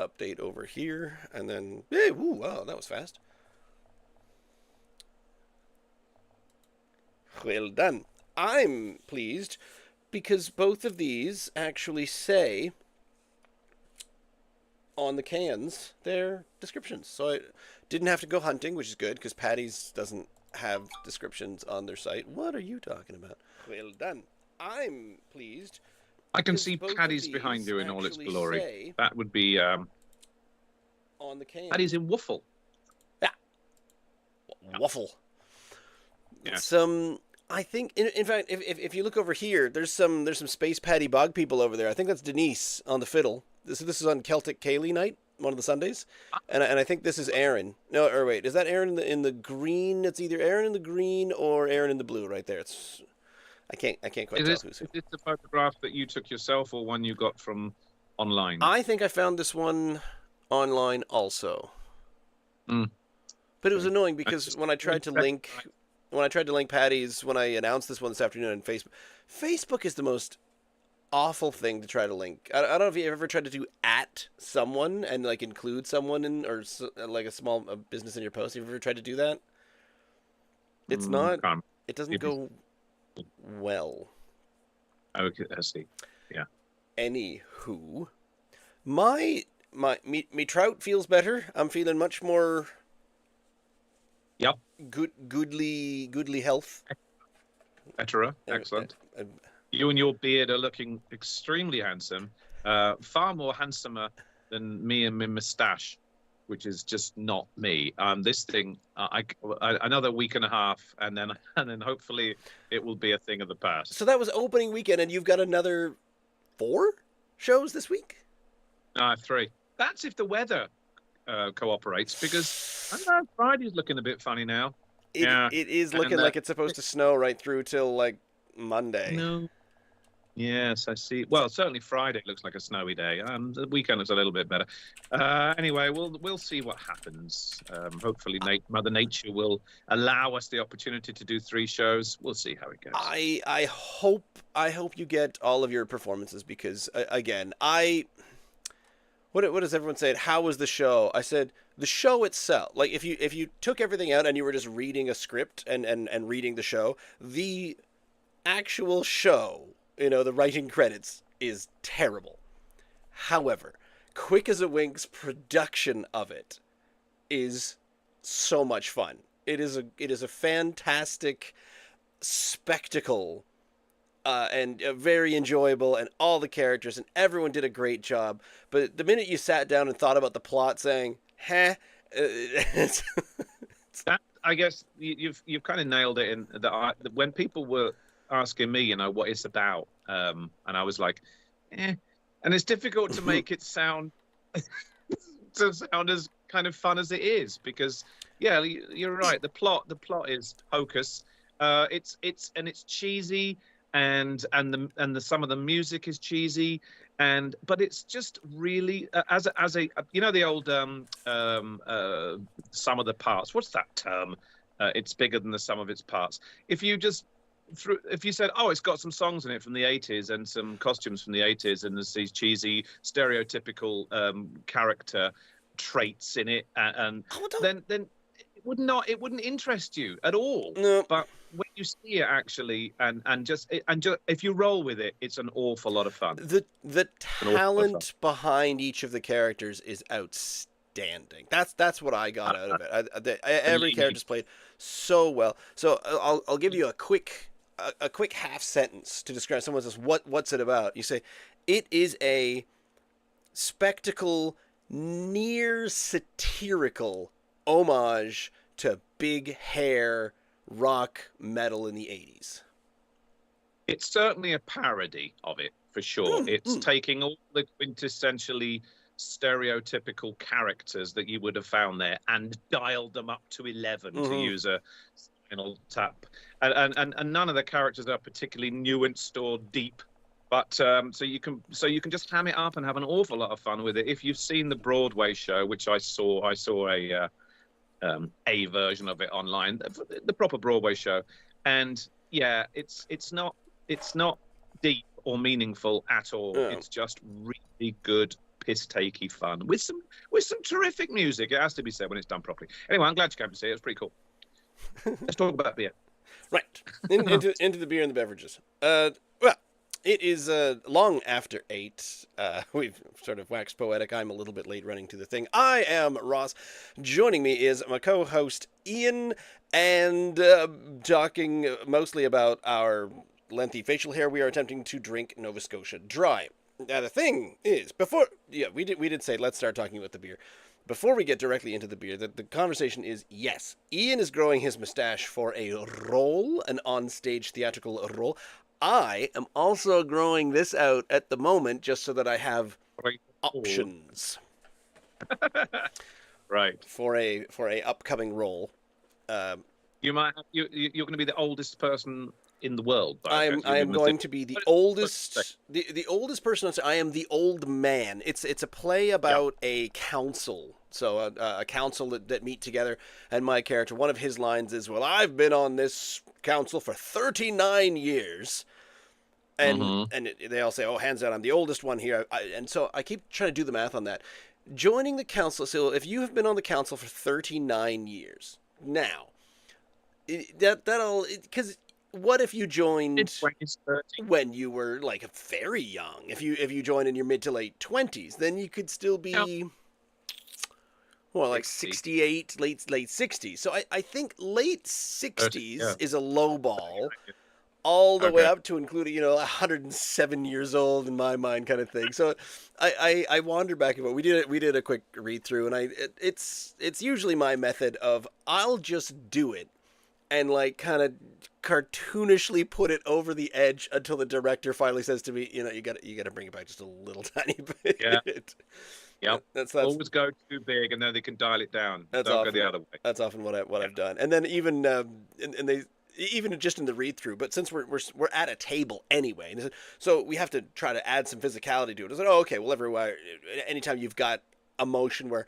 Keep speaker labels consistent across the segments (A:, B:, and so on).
A: update over here, and then, hey, woo, wow, that was fast. Well done. I'm pleased because both of these actually say on the cans their descriptions. So I didn't have to go hunting, which is good because Paddy's doesn't have descriptions on their site. What are you talking about? Well done. I'm pleased.
B: I can see Paddy's behind you in all its glory. That would be
A: on the can.
B: Paddy's in Waffle.
A: Yeah. Waffle.
B: Yeah.
A: I think, in fact, if you look over here, there's some Space Paddy Bog people over there. I think that's Denise on the fiddle. This is on Celtic Kaylee night, one of the Sundays, and I think this is Aaron. No, or wait, is that Aaron in the green? It's either Aaron in the green or Aaron in the blue right there. I can't quite tell who's who.
B: Is this the photograph that you took yourself or one you got from online?
A: I think I found this one online also.
B: Mm.
A: But it was annoying because when I tried to link Paddy's, when I announced this one this afternoon on Facebook is the most awful thing to try to link. I don't know if you ever tried to do at someone and like include someone in, or like a small business in your post. Have you ever tried to do that? It's not. It doesn't go well.
B: Okay, I see. Yeah.
A: Anywho, me trout feels better. I'm feeling much more.
B: Yep.
A: Goodly health.
B: Etera. Excellent. You and your beard are looking extremely handsome. Far more handsomer than me and my moustache, which is just not me. This thing, another week and a half, and then hopefully it will be a thing of the past.
A: So that was opening weekend, and you've got another 4 shows this week?
B: 3. That's if the weather cooperates, because I don't know, Friday's looking a bit funny now.
A: It is looking like it's supposed to snow right through till like Monday.
B: No. Yes, I see. Well, certainly Friday looks like a snowy day. The weekend is a little bit better. Anyway, we'll see what happens. Hopefully, Mother Nature will allow us the opportunity to do 3 shows. We'll see how it goes.
A: I hope you get all of your performances because again, what does everyone say? How was the show? I said the show itself. Like if you took everything out and you were just reading a script and reading the show, the actual show, the writing credits is terrible. However, Quick as a Wink's production of it is so much fun. It is a fantastic spectacle. And very enjoyable, and all the characters and everyone did a great job. But the minute you sat down and thought about the plot, saying, "Huh,"
B: that, I guess you've kind of nailed it. In that when people were asking me, what it's about, and I was like, "Eh," and it's difficult to make it sound as kind of fun as it is because, yeah, you're right. The plot is hocus. It's cheesy. And some of the music is cheesy, but it's just really as a the old sum of the parts. What's that term? It's bigger than the sum of its parts. If you said, oh, it's got some songs in it from the 80s and some costumes from the 80s and there's these cheesy stereotypical character traits in it, and then it wouldn't interest you at all.
A: No.
B: But when you see it actually, and just if you roll with it, it's an awful lot of fun.
A: The talent behind each of the characters is outstanding. That's what I got out of it. Every character's played so well. So I'll give you a quick half sentence to describe. Someone says, "What's it about?" You say, "It is a spectacle, near satirical homage to big hair rock metal in the 80s."
B: It's certainly a parody of it, for sure. It's taking all the quintessentially stereotypical characters that you would have found there and dialed them up to 11, to use a Spinal Tap. And none of the characters are particularly nuanced or deep. But so you can just ham it up and have an awful lot of fun with it. If you've seen the Broadway show, which I saw a version of it online, the proper Broadway show, and yeah, it's not deep or meaningful at all.
A: No.
B: It's just really good piss takey fun with some terrific music. It has to be said when it's done properly. Anyway, I'm glad you came to see it. It's pretty cool. Let's talk about beer.
A: Right. Into the beer and the beverages. Well, it is long after 8. We've sort of waxed poetic. I'm a little bit late running to the thing. I am Ross. Joining me is my co-host Ian, and talking mostly about our lengthy facial hair, we are attempting to drink Nova Scotia Dry. Now the thing is, we did say let's start talking about the beer. Before we get directly into the beer, the conversation is, yes, Ian is growing his mustache for a role, an on-stage theatrical role. I am also growing this out at the moment just so that I have options.
B: Right.
A: For a upcoming role.
B: You're going to be the oldest person in the world.
A: I am going to be the oldest person. I am the old man. It's a play about a council. So a council that meet together, and my character, one of his lines is, "Well, I've been on this council for 39 years." And they all say, "Oh, hands down, I'm the oldest one here." And so I keep trying to do the math on that. Joining the council, so if you have been on the council for 39 years, now, because what if you joined when you were like very young? If you joined in your mid to late 20s, then you could still be, well, like 68, late 60s. So I think late 60s is a low ball. All the way up to including, 107 years old in my mind, kind of thing. So I wander back and forth. We did a quick read through, and it's usually my method of I'll just do it, and like kind of cartoonishly put it over the edge until the director finally says to me, you got to bring it back just a little tiny bit.
B: Yeah. Yep.
A: That's
B: always go too big, and then they can dial it down. Don't go the other way.
A: That's often what I've done. And then even and they. Even just in the read through, but since we're at a table anyway, so we have to try to add some physicality to it. I said, okay, well, everywhere, anytime you've got a motion where,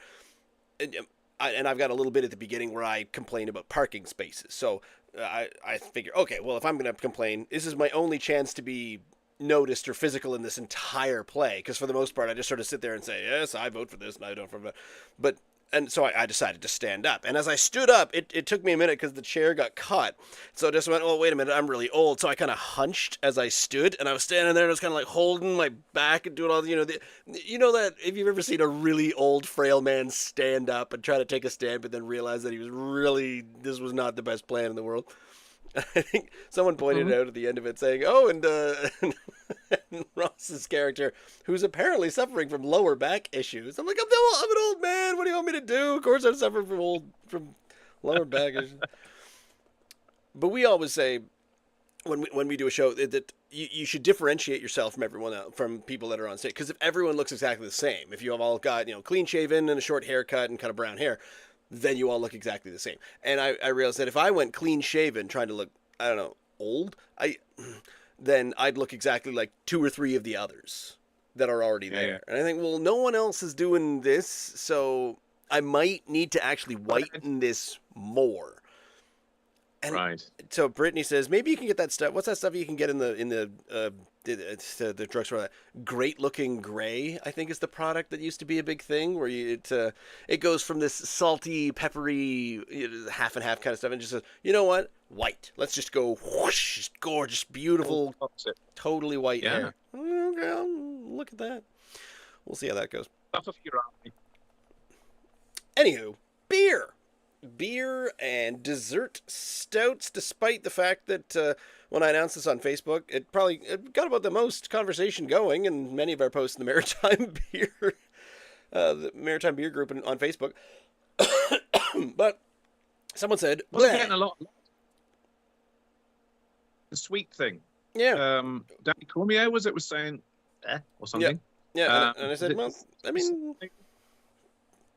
A: and I've got a little bit at the beginning where I complain about parking spaces. So I figure, okay, well, if I'm going to complain, this is my only chance to be noticed or physical in this entire play, because for the most part, I just sort of sit there and say, yes, I vote for this and I don't for that, but. And so I decided to stand up. And as I stood up, it took me a minute because the chair got caught. So I just went, oh, wait a minute, I'm really old. So I kind of hunched as I stood. And I was standing there and I was kind of like holding my back and doing all the, that if you've ever seen a really old, frail man stand up and try to take a stand, but then realize that this was not the best plan in the world. I think someone pointed out at the end of it saying, oh, and Ross's character, who's apparently suffering from lower back issues. I'm like, I'm an old man. What do you want me to do? Of course I'm suffering from lower back issues. But we always say, when we do a show, that you should differentiate yourself from everyone else, from people that are on stage. Because if everyone looks exactly the same, if you have all got, clean shaven and a short haircut and kind of brown hair, then you all look exactly the same. And I realized that if I went clean shaven trying to look, I don't know, old, then I'd look exactly like 2 or 3 of the others that are already there. Yeah. And I think, well, no one else is doing this, so I might need to actually whiten this more. And
B: right.
A: So Brittany says, maybe you can get that stuff. What's that stuff you can get in the drugstore? That great looking gray, I think, is the product that used to be a big thing, where it goes from this salty, peppery, half and half kind of stuff, and just says, you know what, white. Let's just go whoosh, just gorgeous, beautiful, totally white hair. Okay, look at that. We'll see how that goes. Anywho, beer and dessert stouts, despite the fact that when I announced this on Facebook, it got about the most conversation going in many of our posts in the Maritime Beer group on Facebook. But someone said,
B: well, getting a lot. The sweet thing.
A: Yeah.
B: Danny Cormier was saying, or something.
A: Yeah. And I said, well, I mean,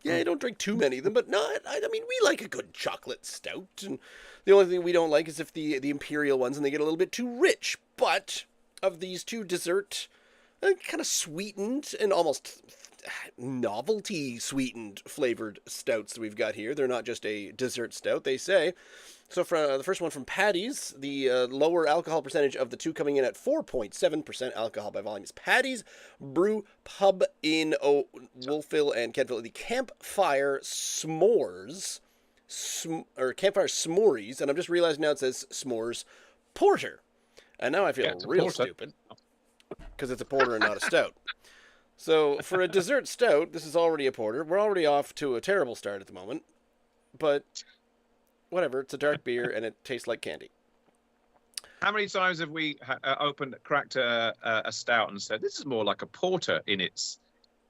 A: yeah, I don't drink too many of them, but no, I mean, we like a good chocolate stout, and the only thing we don't like is if the imperial ones, and they get a little bit too rich. But of these two dessert, kind of sweetened and almost novelty sweetened flavored stouts that we've got here. They're not just a dessert stout, they say. So for the first one from Paddy's, the lower alcohol percentage of the two coming in at 4.7% alcohol by volume is Paddy's Brew Pub in Wolfville and Kentville. The Campfire S'mores, or Campfire S'mores, and I'm just realizing now it says S'mores Porter. And now I feel real stupid because it's a porter and not a stout. So for a dessert stout, this is already a porter. We're already off to a terrible start at the moment, but whatever. It's a dark beer and it tastes like candy.
B: How many times have we cracked a stout and said this is more like a porter in its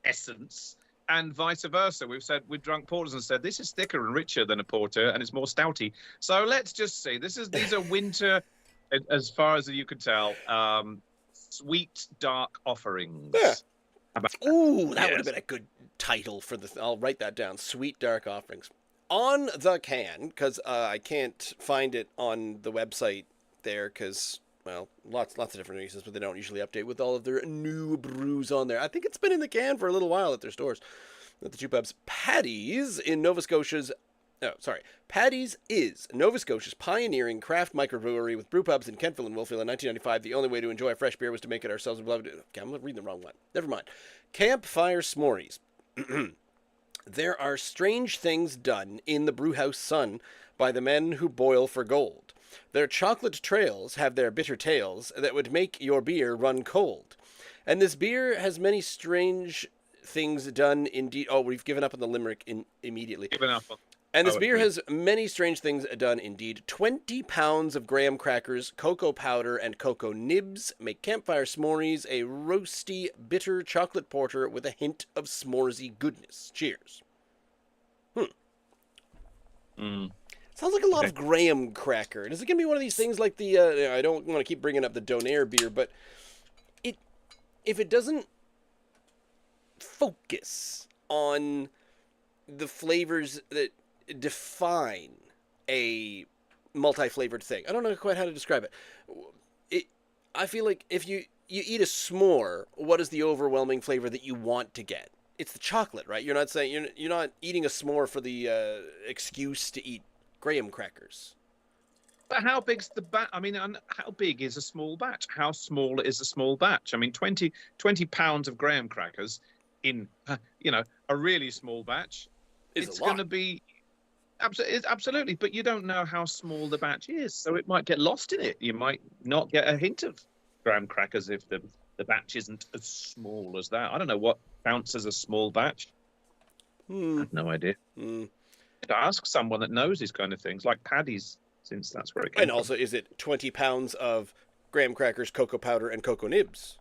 B: essence, and vice versa? We've drunk porters and said this is thicker and richer than a porter and it's more stouty. So let's just see. These are winter, as far as you can tell, sweet dark offerings.
A: Yeah. Ooh, that would have been a good title for the. I'll write that down. Sweet dark offerings on the can, because I can't find it on the website there, because well, lots of different reasons, but they don't usually update with all of their new brews on there. I think it's been in the can for a little while at their stores, at the two pubs. Paddy's in Nova Scotia's. Oh, sorry. Paddy's is Nova Scotia's pioneering craft microbrewery with brew pubs in Kentville and Wolfville in 1995. The only way to enjoy a fresh beer was to make it ourselves. Okay, I'm reading the wrong one. Never mind. Campfire S'mores. There are strange things done in the brewhouse sun by the men who boil for gold. Their chocolate trails have their bitter tales that would make your beer run cold. And this beer has many strange things done indeed. Oh, we've given up on the limerick immediately.
B: Given up on.
A: And this beer has many strange things done indeed. 20 pounds of graham crackers, cocoa powder, and cocoa nibs make Campfire S'mores a roasty, bitter chocolate porter with a hint of s'moresy goodness. Cheers. Sounds like a lot of graham cracker. Is it going to be one of these things like the... I don't want to keep bringing up the Donair beer, but if it doesn't focus on the flavors that define a multi-flavored thing. I don't know quite how to describe it. I feel like if you eat a s'more, what is the overwhelming flavor that you want to get? It's the chocolate, right? You're not saying you're not eating a s'more for the excuse to eat graham crackers.
B: But how big's the batch? I mean, how big is a small batch? How small is a small batch? I mean, 20 pounds of graham crackers in a really small batch. It's going to be absolutely, but you don't know how small the batch is, so it might get lost in it. You might not get a hint of graham crackers if the batch isn't as small as that. I don't know what counts as a small batch. I have no idea. To ask someone that knows these kind of things, like Paddy's, since that's where it came
A: from. And also, is it 20 pounds of graham crackers, cocoa powder, and cocoa nibs?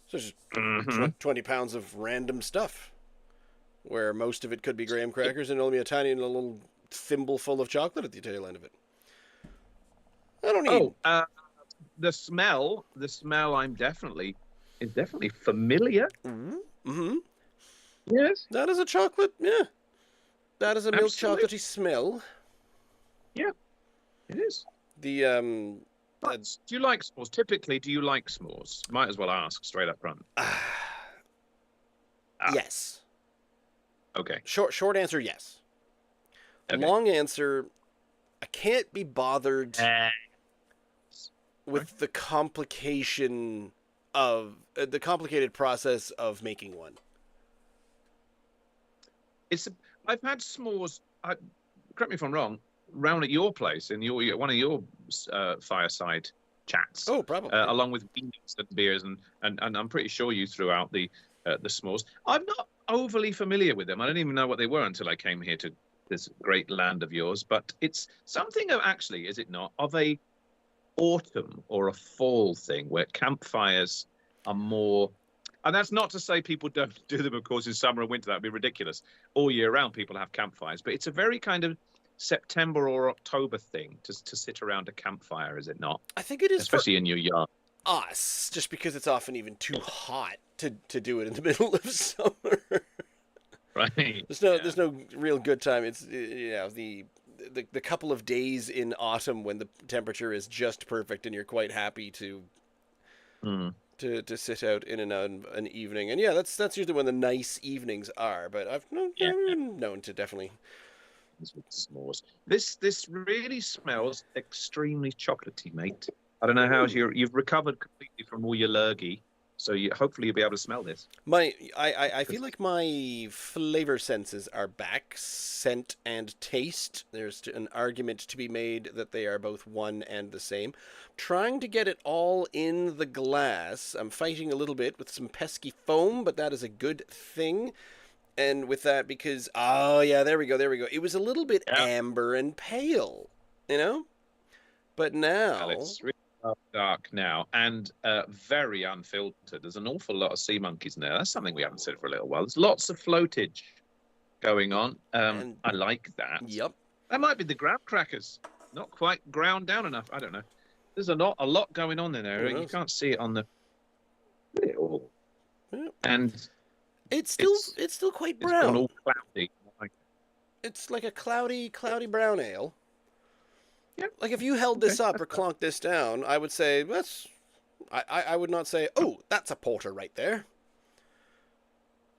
A: So it's just 20 pounds of random stuff, where most of it could be graham crackers and only a tiny little thimble full of chocolate at the tail end of it. I don't need...
B: the smell is definitely familiar. Yes.
A: That is a chocolate, yeah. That is a milk chocolatey smell.
B: Yeah, it is.
A: The
B: do you like s'mores? Typically, do you like s'mores? Might as well ask straight up front.
A: Yes.
B: Okay.
A: Short answer, yes. Okay. Long answer, I can't be bothered with the complication of the complicated process of making one.
B: I've had s'mores. Correct me if I'm wrong. Round at your place in one of your fireside chats.
A: Oh, probably.
B: Along with beans and beers, and I'm pretty sure you threw out the s'mores. I'm not overly familiar with them. I didn't even know what they were until I came here to this great land of yours. But it's something of, actually, is it not, of a autumn or a fall thing where campfires are more. And that's not to say people don't do them, of course, in summer and winter. That'd be ridiculous. All year round, people have campfires. But it's a very kind of September or October thing to sit around a campfire, is it not?
A: I think it is,
B: especially in your yard.
A: Us, just because it's often even too hot to do it in the middle of summer.
B: Right.
A: There's no real good time. It's the couple of days in autumn when the temperature is just perfect and you're quite happy to to sit out in an evening. And yeah, that's usually when the nice evenings are. But I've
B: Yeah.
A: known to definitely.
B: With s'mores. This really smells extremely chocolatey, mate. I don't know how you've recovered completely from all your lurgy, so hopefully you'll be able to smell this.
A: I feel like my flavor senses are back, scent and taste. There's an argument to be made that they are both one and the same. Trying to get it all in the glass. I'm fighting a little bit with some pesky foam, but that is a good thing. And with that, because oh yeah, there we go. It was a little bit
B: Yeah.
A: amber and pale, But now
B: Well, it's really dark now and very unfiltered. There's an awful lot of sea monkeys in there. That's something we haven't said for a little while. There's lots of floatage going on.
A: And-
B: I like that.
A: Yep.
B: That might be the graham crackers. Not quite ground down enough. I don't know. There's a lot going on in there.
A: Who
B: You
A: knows?
B: can't see it on the.
A: Yep.
B: And
A: It's still quite
B: it's
A: brown.
B: gone all cloudy.
A: It's like a cloudy brown ale.
B: Yep.
A: Like if you held this up or clonked this down, I would say I would not say, oh, that's a porter right there.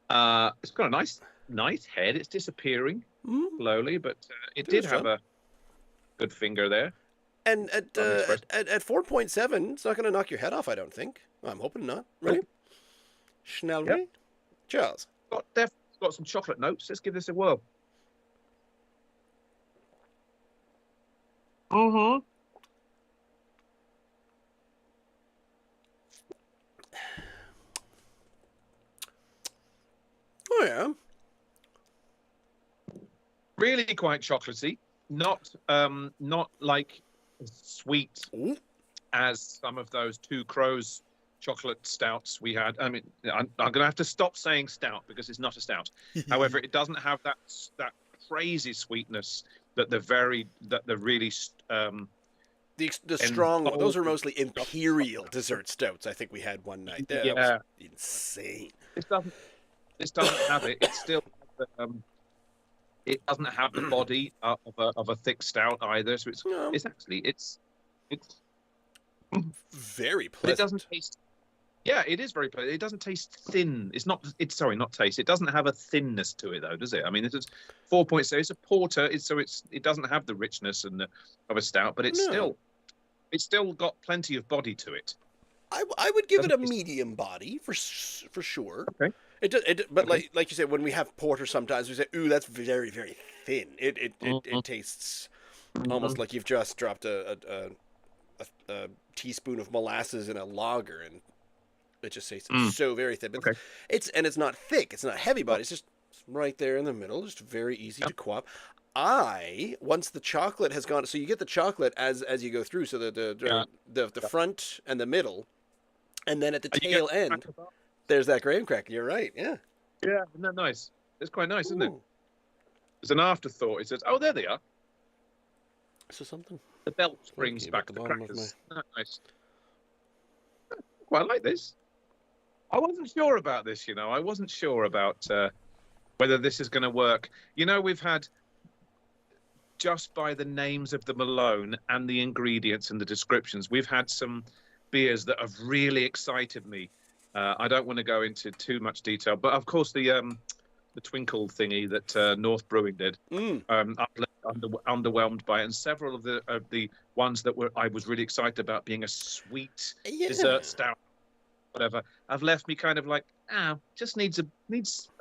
B: It's got a nice head. It's disappearing slowly, but it did have a good finger there.
A: And at 4.7, it's not going to knock your head off, I don't think. I'm hoping not. Ready? Schnell
B: Yep.
A: me. Cheers.
B: Got some chocolate notes. Let's give this a whirl.
A: Oh yeah.
B: Really quite chocolatey. Not like as sweet
A: Ooh.
B: as some of those Two Crows chocolate stouts we had. I mean, I'm going to have to stop saying stout because it's not a stout. However, it doesn't have that crazy sweetness that the really
A: The strong one. Those are mostly imperial dessert stouts. I think we had one night. That was insane.
B: This doesn't have it. It's still it doesn't have the body of a thick stout either. So it's actually
A: very pleasant.
B: But it doesn't taste. Yeah, it is very pleasant. It doesn't taste thin. Not taste. It doesn't have a thinness to it though, does it? I mean, it's 4.7. It's a porter. It doesn't have the richness of a stout, but it's still got plenty of body to it.
A: I would give it a medium body for sure.
B: Okay.
A: But like you said, when we have porter, sometimes we say, "Ooh, that's very very thin." It tastes almost like you've just dropped a teaspoon of molasses in a lager, and it just tastes so very thin. But it's not thick. It's not heavy body. It's just right there in the middle. Just very easy to co-op. Once the chocolate has gone, so you get the chocolate as you go through. So the front and the middle, and then at the tail end, there's that graham cracker. You're right. Yeah.
B: Yeah, isn't that nice? It's quite nice, isn't it? There's an afterthought. It says, "Oh, there they are."
A: So something.
B: The belt brings back the crackers. Isn't that nice? Quite like this. I wasn't sure about this. I wasn't sure about whether this is going to work. We've had, just by the names of them alone and the ingredients and the descriptions, we've had some beers that have really excited me. I don't want to go into too much detail, but of course the twinkle thingy that North Brewing did, I'm underwhelmed by it, and several of the ones that I was really excited about being a sweet dessert stout, whatever, have left me kind of like, just needs a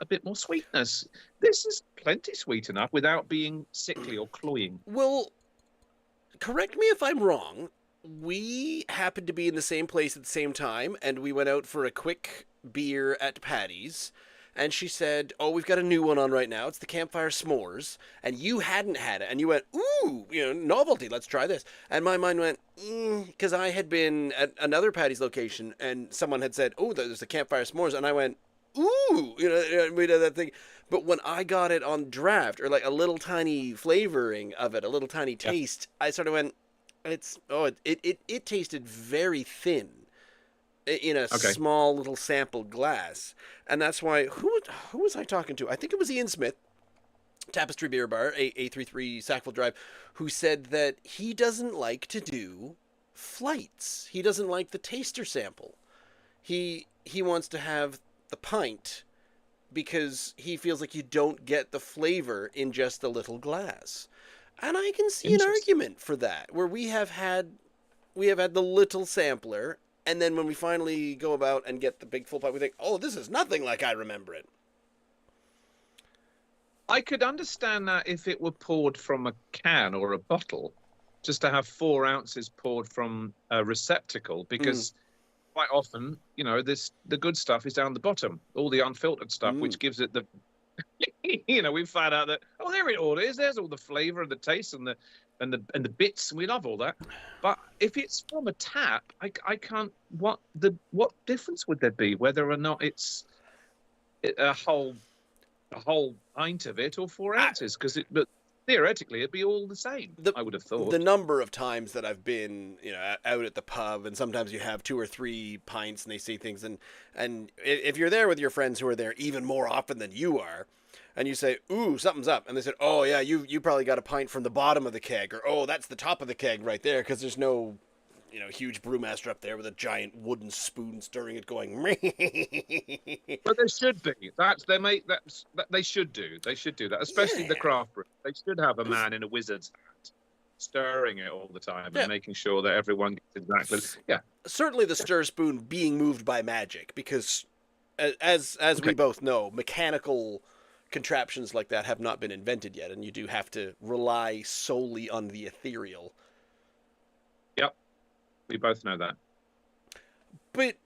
B: bit more sweetness. This is plenty sweet enough without being sickly or cloying.
A: Well, correct me if I'm wrong. We happened to be in the same place at the same time, and we went out for a quick beer at Paddy's, and she said, "Oh, we've got a new one on right now. It's the Campfire S'mores," and you hadn't had it, and you went, "Ooh, novelty. Let's try this." And my mind went, because I had been at another Paddy's location, and someone had said, "Oh, there's the Campfire S'mores," and I went, "Ooh," we did that thing. But when I got it on draft, or like a little tiny flavoring of it, a little tiny taste, I sort of went, it tasted very thin in a small little sample glass. And that's why, who was I talking to? I think it was Ian Smith, Tapestry Beer Bar, A33 Sackville Drive, who said that he doesn't like to do flights. He doesn't like the taster sample. He wants to have the pint because he feels like you don't get the flavor in just a little glass. And I can see an
B: Interesting.
A: argument for that, where we have had the little sampler, and then when we finally go about and get the big full pint, we think, oh, this is nothing like I remember it.
B: I could understand that if it were poured from a can or a bottle, just to have 4 ounces poured from a receptacle, because quite often, the good stuff is down the bottom, all the unfiltered stuff, which gives it the, we've found out that, oh, there it all is. There's all the flavor and the taste and the bits. We love all that. But if it's from a tap, I can't. What difference would there be whether or not it's a whole pint of it or 4 ounces? But theoretically, it'd be all the same. I would have thought.
A: The number of times that I've been, out at the pub, and sometimes you have 2 or 3 pints, and they see things, and if you're there with your friends who are there even more often than you are, and you say, "Ooh, something's up," and they said, "Oh yeah, you probably got a pint from the bottom of the keg," or "Oh, that's the top of the keg right there," because there's no, huge brewmaster up there with a giant wooden spoon stirring it, going.
B: But there should be. They should do. They should do that, especially the craft brew. They should have a man in a wizard's hat stirring it all the time and making sure that everyone gets exactly. Yeah.
A: Certainly, the stir spoon being moved by magic, because as we both know, mechanical contraptions like that have not been invented yet, and you do have to rely solely on the ethereal.
B: Yep, we both know that.
A: But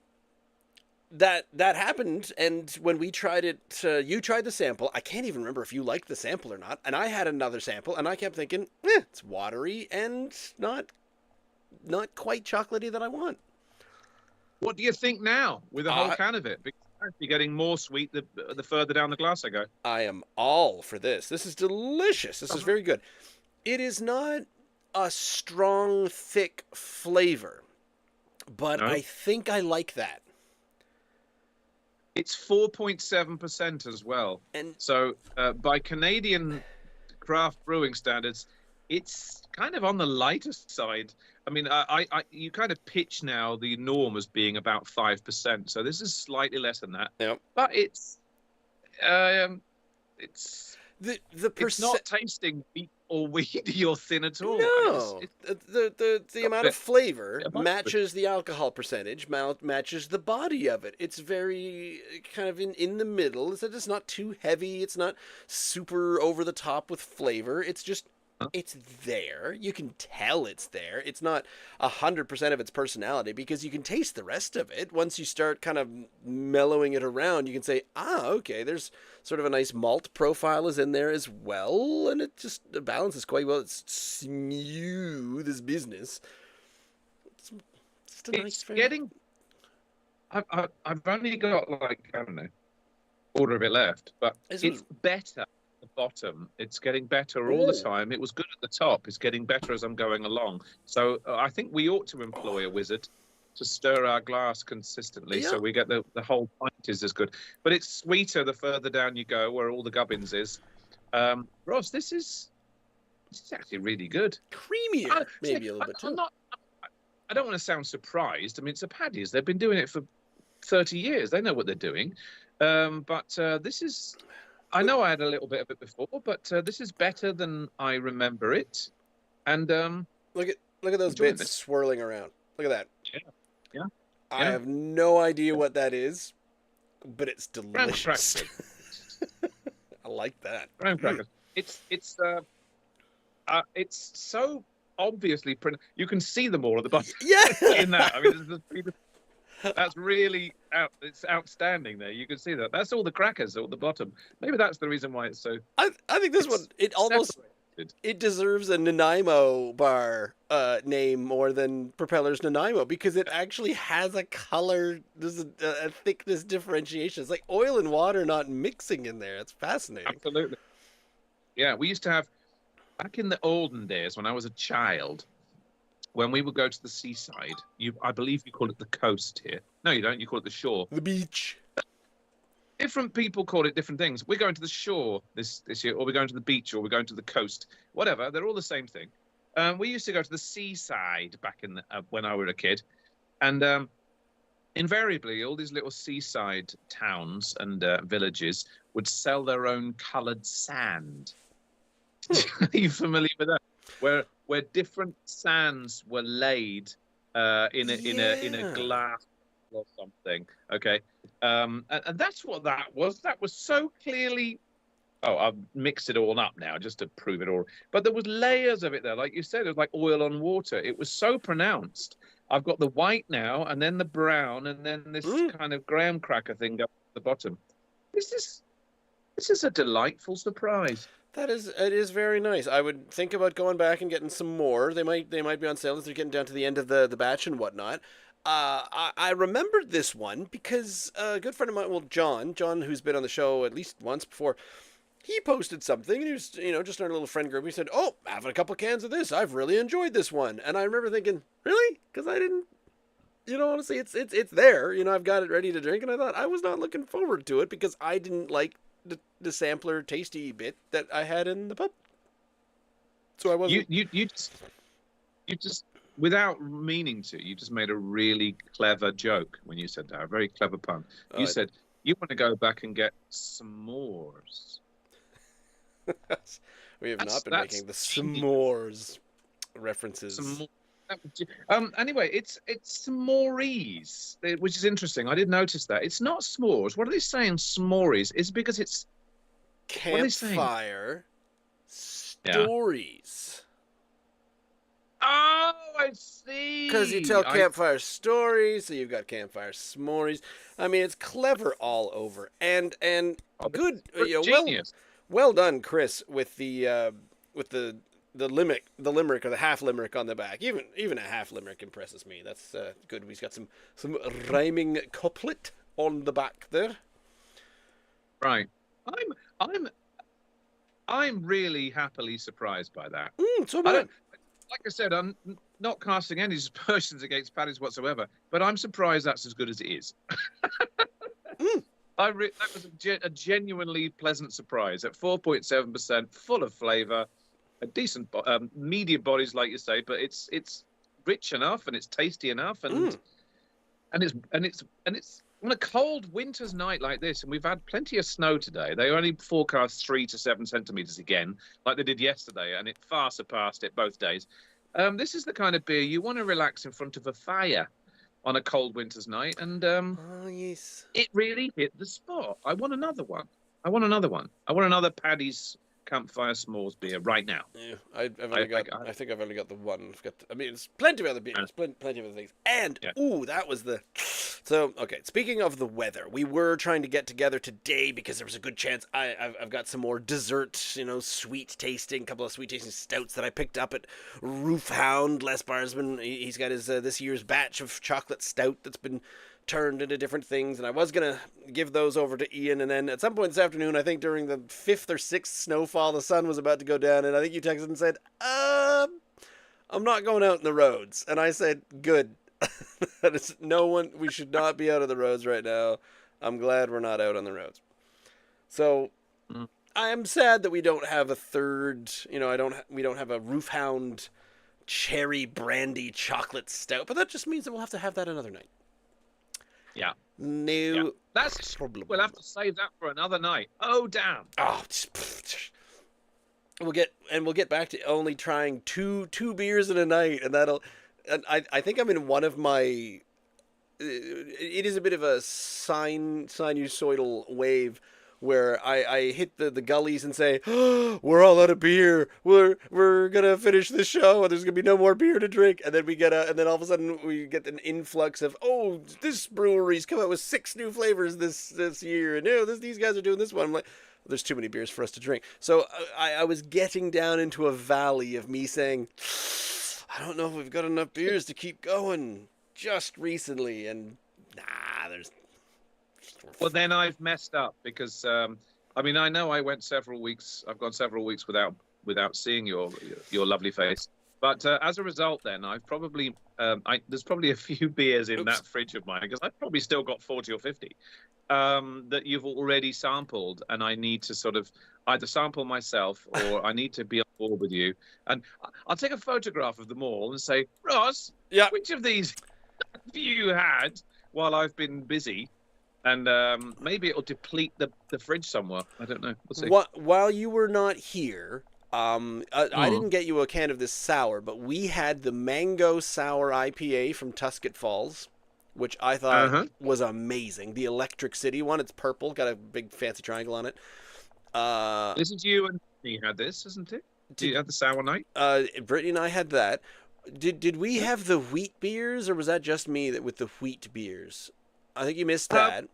A: that happened, and when we tried it, you tried the sample. I can't even remember if you liked the sample or not, and I had another sample, and I kept thinking, it's watery and not quite chocolatey that I want.
B: What do you think now with a whole can of it? Because you're getting more sweet the further down the glass I go.
A: I am all for this. This is delicious. This is very good. It is not a strong, thick flavor, but I think I like that.
B: It's 4.7% as well. And so by Canadian craft brewing standards, it's kind of on the lighter side. I mean, you kind of pitch now the norm as being about 5%. So this is slightly less than that.
A: Yep.
B: But it's not tasting weak or weedy or thin at all.
A: No, the amount of flavor matches the alcohol percentage, matches the body of it. It's very kind of in the middle. It's not too heavy. It's not super over the top with flavor. It's just. It's there. You can tell it's there. It's not 100% of its personality, because you can taste the rest of it. Once you start kind of mellowing it around, you can say, okay, there's sort of a nice malt profile is in there as well, and it just balances quite well. It's smooth as business. It's just a nice
B: getting. I've only got quarter of it left, but it's better. The bottom, it's getting better all the time. It was good at the top. It's getting better as I'm going along. So I think we ought to employ a wizard to stir our glass consistently, so we get the whole pint is as good. But it's sweeter the further down you go, where all the gubbins is. Ross, this is actually really good.
A: Creamier, maybe a little bit too.
B: I don't want to sound surprised. I mean, it's a Paddy's. They've been doing it for 30 years. They know what they're doing. But this is. I know I had a little bit of it before, but this is better than I remember it. And
A: look at those bits swirling around. Look at that.
B: Yeah.
A: I have no idea what that is, but it's delicious. I like that.
B: Graham crackers. It's so obviously you can see them all at the bottom.
A: Yeah.
B: In that, I mean, that's really it's outstanding there. You can see that. That's all the crackers at the bottom. Maybe that's the reason why it's so.
A: I think this one it deserves a Nanaimo bar name more than Propeller's Nanaimo, because it actually has a color. There's a thickness differentiation. It's like oil and water not mixing in there. It's fascinating.
B: Absolutely. Yeah, we used to have back in the olden days when I was a child. When we would go to the seaside, I believe you call it the coast here. No, you don't. You call it the shore.
A: The beach.
B: Different people call it different things. We're going to the shore this year, or we're going to the beach, or we're going to the coast. Whatever. They're all the same thing. We used to go to the seaside back in when I was a kid, and invariably all these little seaside towns and villages would sell their own coloured sand. Are you familiar with that? Where different sands were laid in a
A: Yeah.
B: glass or something. Okay, and that's what that was. That was so clearly. Oh, I've mixed it all up now just to prove it all. But there was layers of it there, like you said. It was like oil on water. It was so pronounced. I've got the white now, and then the brown, and then this kind of graham cracker thing up at the bottom. This is a delightful surprise.
A: It is very nice. I would think about going back and getting some more. They might be on sale as they're getting down to the end of the batch and whatnot. I remembered this one because a good friend of mine, well, John, who's been on the show at least once before, he posted something and he was, just in our little friend group. He said, "Oh, having a couple cans of this. I've really enjoyed this one." And I remember thinking, "Really?" Because I didn't, honestly, it's there. I've got it ready to drink, and I thought I was not looking forward to it because I didn't like the sampler tasty bit that I had in the pub. So I wasn't.
B: You just without meaning to, you just made a really clever joke when you said that. A very clever pun. You said you want to go back and get s'mores.
A: We have not been making the s'mores references.
B: Anyway, it's s'mores, which is interesting. I did notice that. It's not s'mores. What are they saying? S'mores. It's because it's
A: Campfire stories.
B: Oh, I see.
A: Because you tell campfire stories, so you've got campfire s'mores. I mean, it's clever all over, and good. Well done, Chris, with the limerick or the half limerick on the back. Even a half limerick impresses me. That's good. We've got some rhyming couplet on the back there.
B: Right. I'm really happily surprised by that.
A: So am I.
B: Like I said, I'm not casting any aspersions against Paddy's whatsoever, but I'm surprised that's as good as it is. That was a genuinely pleasant surprise at 4.7%, full of flavour, a decent medium bodies, like you say, but it's rich enough and it's tasty enough, and it's on a cold winter's night like this, and we've had plenty of snow today. They only forecast 3 to 7 centimeters again, like they did yesterday, and it far surpassed it both days. This is the kind of beer you want to relax in front of a fire on a cold winter's night, and
A: yes,
B: it really hit the spot. I want another one. I want another Paddy's Campfire S'mores beer right now.
A: Yeah, I think I've only got the one. It's plenty of other beers, plenty of other things, and that was the. So okay, speaking of the weather, we were trying to get together today because there was a good chance I've got some more dessert, sweet tasting, couple of sweet tasting stouts that I picked up at Roof Hound. Les Barsman, he's got his this year's batch of chocolate stout that's been turned into different things, and I was gonna give those over to Ian, and then at some point this afternoon, I think during the 5th or 6th snowfall, the sun was about to go down, and I think you texted and said, I'm not going out in the roads, and I said, good. That is we should not be out on the roads right now. I'm glad we're not out on the roads. So I am sad that we don't have a third, we don't have a Roof Hound cherry brandy chocolate stout, but that just means that we'll have to have that another night.
B: Yeah.
A: No,
B: that's problem. We'll have to save that for another night. Oh, damn.
A: Oh, we'll get back to only trying two beers in a night, and I think I'm in one of my. It is a bit of a sinusoidal wave where I hit the gullies and say, oh, we're all out of beer. We're gonna finish the show, and there's gonna be no more beer to drink. And then and then all of a sudden we get an influx of, this brewery's come out with 6 new flavors this year, and these guys are doing this one. I'm like, there's too many beers for us to drink. So I was getting down into a valley of me saying, I don't know if we've got enough beers to keep going just recently, and there's.
B: Well, then I've messed up because I know I went several weeks. I've gone several weeks without seeing your lovely face. But as a result, then I've probably there's probably a few beers in that fridge of mine because I've probably still got 40 or 50 that you've already sampled, and I need to sort of either sample myself or I need to be on board with you. And I'll take a photograph of them all and say, Ross, which of these have you had? while I've been busy, and maybe it'll deplete the fridge somewhere. I don't know. We'll see.
A: While you were not here, I
B: Mm.
A: didn't get you a can of this sour, but we had the mango sour IPA from Tusket Falls, which I thought
B: Uh-huh.
A: was amazing. The Electric City one, it's purple, got a big fancy triangle on it. Uh,
B: This is you and me had this, isn't it? Do
A: did
B: you have the sour night?
A: Brittany and I had that. Did we have the wheat beers, or was that just me that with the wheat beers? I think you missed
B: Uh,
A: that.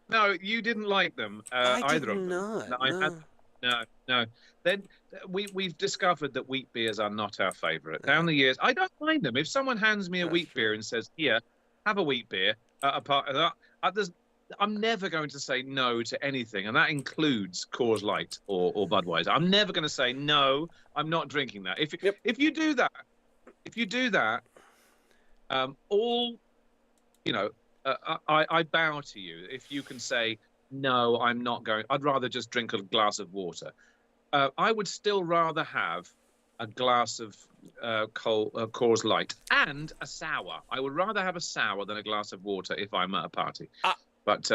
B: no, you didn't like them,
A: I
B: either
A: did
B: of them.
A: not.
B: No, I had
A: No.
B: no. Then we've discovered that wheat beers are not our favourite. Down the years, I don't mind them. If someone hands me a
A: That's
B: wheat
A: true.
B: beer and says, "Here, have a wheat beer," apart of that, I'm never going to say no to anything, and that includes Coors Light or Budweiser. I'm never going to say no. I'm not drinking that.
A: Yep.
B: If you do that, all you know, I bow to you if you can say no. I'm not going. I'd rather just drink a glass of water. I would still rather have a glass of Coors Light and a sour. I would rather have a sour than a glass of water if I'm at a party.
A: Ah,
B: But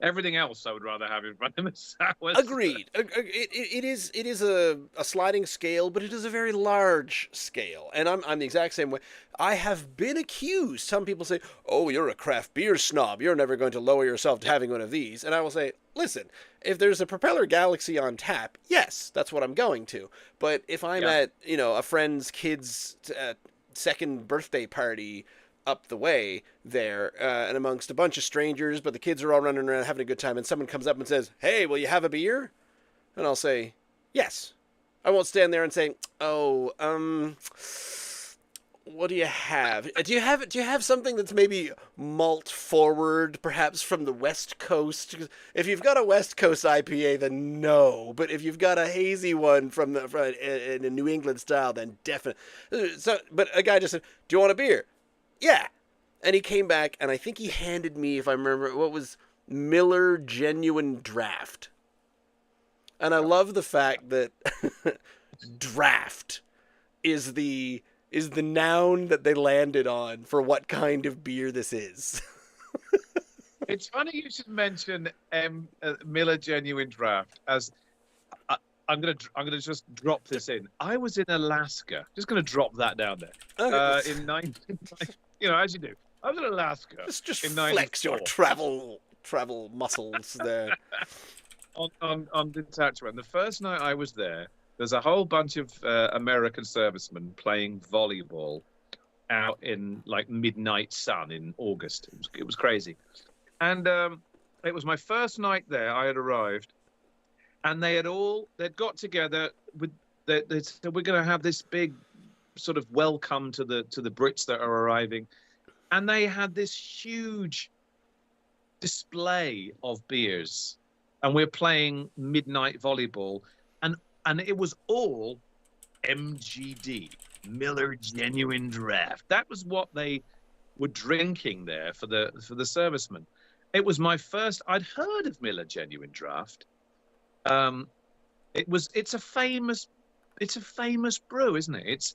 B: everything else I would rather have in front of me sours.
A: agreed. It is a sliding scale, but it is a very large scale, and I'm the exact same way. I have been accused. Some people say, "Oh, you're a craft beer snob. You're never going to lower yourself to having one of these." And I will say, "Listen, if there's a Propeller Galaxy on tap, yes, that's what I'm going to. But if I'm
B: Yeah.
A: at a friend's kid's second birthday party." Up the way there, and amongst a bunch of strangers, but the kids are all running around having a good time, and someone comes up and says, "Hey, will you have a beer?" And I'll say, "Yes." I won't stand there and say, "Oh, what do you have? Do you have something that's maybe malt forward, perhaps from the West Coast? 'Cause if you've got a West Coast IPA, then no. But if you've got a hazy one from in a New England style, then definitely." So, but a guy just said, "Do you want a beer?" Yeah. And he came back, and I think he handed me, if I remember, what was Miller Genuine Draft. And I love the fact that draft is the noun that they landed on for what kind of beer this is.
B: It's funny you should mention Miller Genuine Draft as I'm gonna just drop this in. I was in Alaska. Just gonna drop that down there.
A: Okay.
B: In 19, as you do. I was in Alaska
A: just
B: in
A: flex your
B: 94
A: travel muscles there.
B: on detachment. The first night I was there's a whole bunch of American servicemen playing volleyball out in like midnight sun in August. It was crazy, and it was my first night there. I had arrived, and they'd got together with they said, "We're going to have this big sort of welcome to the Brits that are arriving," and they had this huge display of beers, and we're playing midnight volleyball, and it was all MGD, Miller Genuine Draft. That was what they were drinking there for the servicemen. It was my first. I'd heard of Miller Genuine Draft. It's a famous brew, isn't it?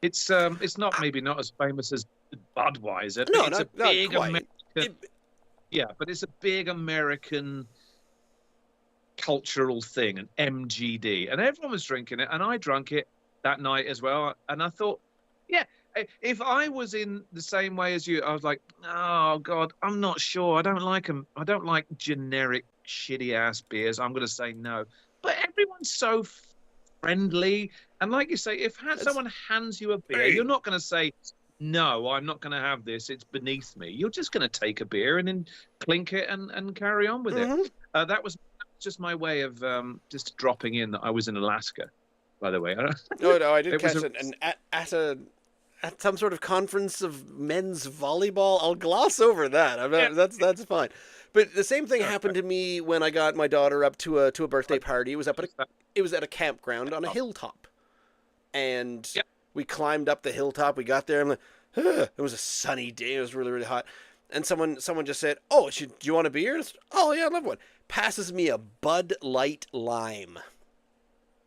B: It's not maybe not as famous as Budweiser. But
A: No,
B: it's
A: not
B: a big
A: quite.
B: American. Yeah, but it's a big American cultural thing, an MGD, and everyone was drinking it, and I drank it that night as well. And I thought, yeah, if I was in the same way as you, I was like, oh God, I'm not sure. I don't like them. I don't like generic shitty ass beers. I'm going to say no. But everyone's so friendly, and like you say, if someone hands you a beer,
A: Hey.
B: you're not going to say, no, I'm not going to have this. It's beneath me. You're just going to take a beer and then clink it and carry on with
A: Mhm.
B: it. That was just my way of just dropping in that I was in Alaska, by the way.
A: No, I did
B: It was
A: catch it. And at some sort of conference of men's volleyball, I'll gloss over that. I'm not,
B: Yeah.
A: that's fine. But the same thing happened to me when I got my daughter up to a birthday party. It was at a campground on a hilltop, and
B: Yep.
A: we climbed up the hilltop. We got there, and like, it was a sunny day. It was really, really hot. And someone just said, "Oh, do you want a beer?" Oh yeah, I'd love one. Passes me a Bud Light Lime,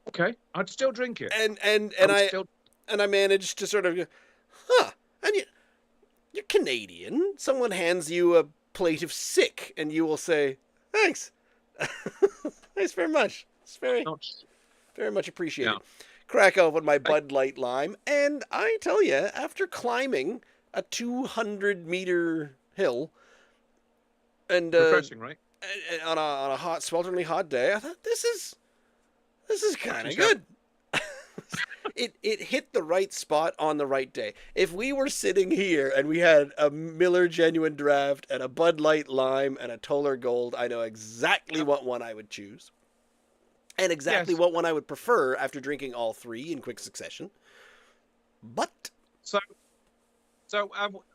B: Okay, I'd still drink it.
A: and
B: I would
A: I
B: still...
A: and I managed to sort of go, huh? And You're Canadian. Someone hands you a plate of sick, and you will say, "Thanks, thanks very much. It's very,
B: Not,
A: very much appreciated."
B: yeah.
A: Crack open my Bud Light Lime, and I tell you, after climbing a 200-meter hill, and
B: Refreshing, right?
A: on a hot, swelteringly hot day, I thought this is kind of good. It hit the right spot on the right day. If we were sitting here and we had a Miller Genuine Draft and a Bud Light Lime and a Toller Gold, I know exactly what one I would choose. And exactly what one I would prefer after drinking all three in quick succession. But
B: So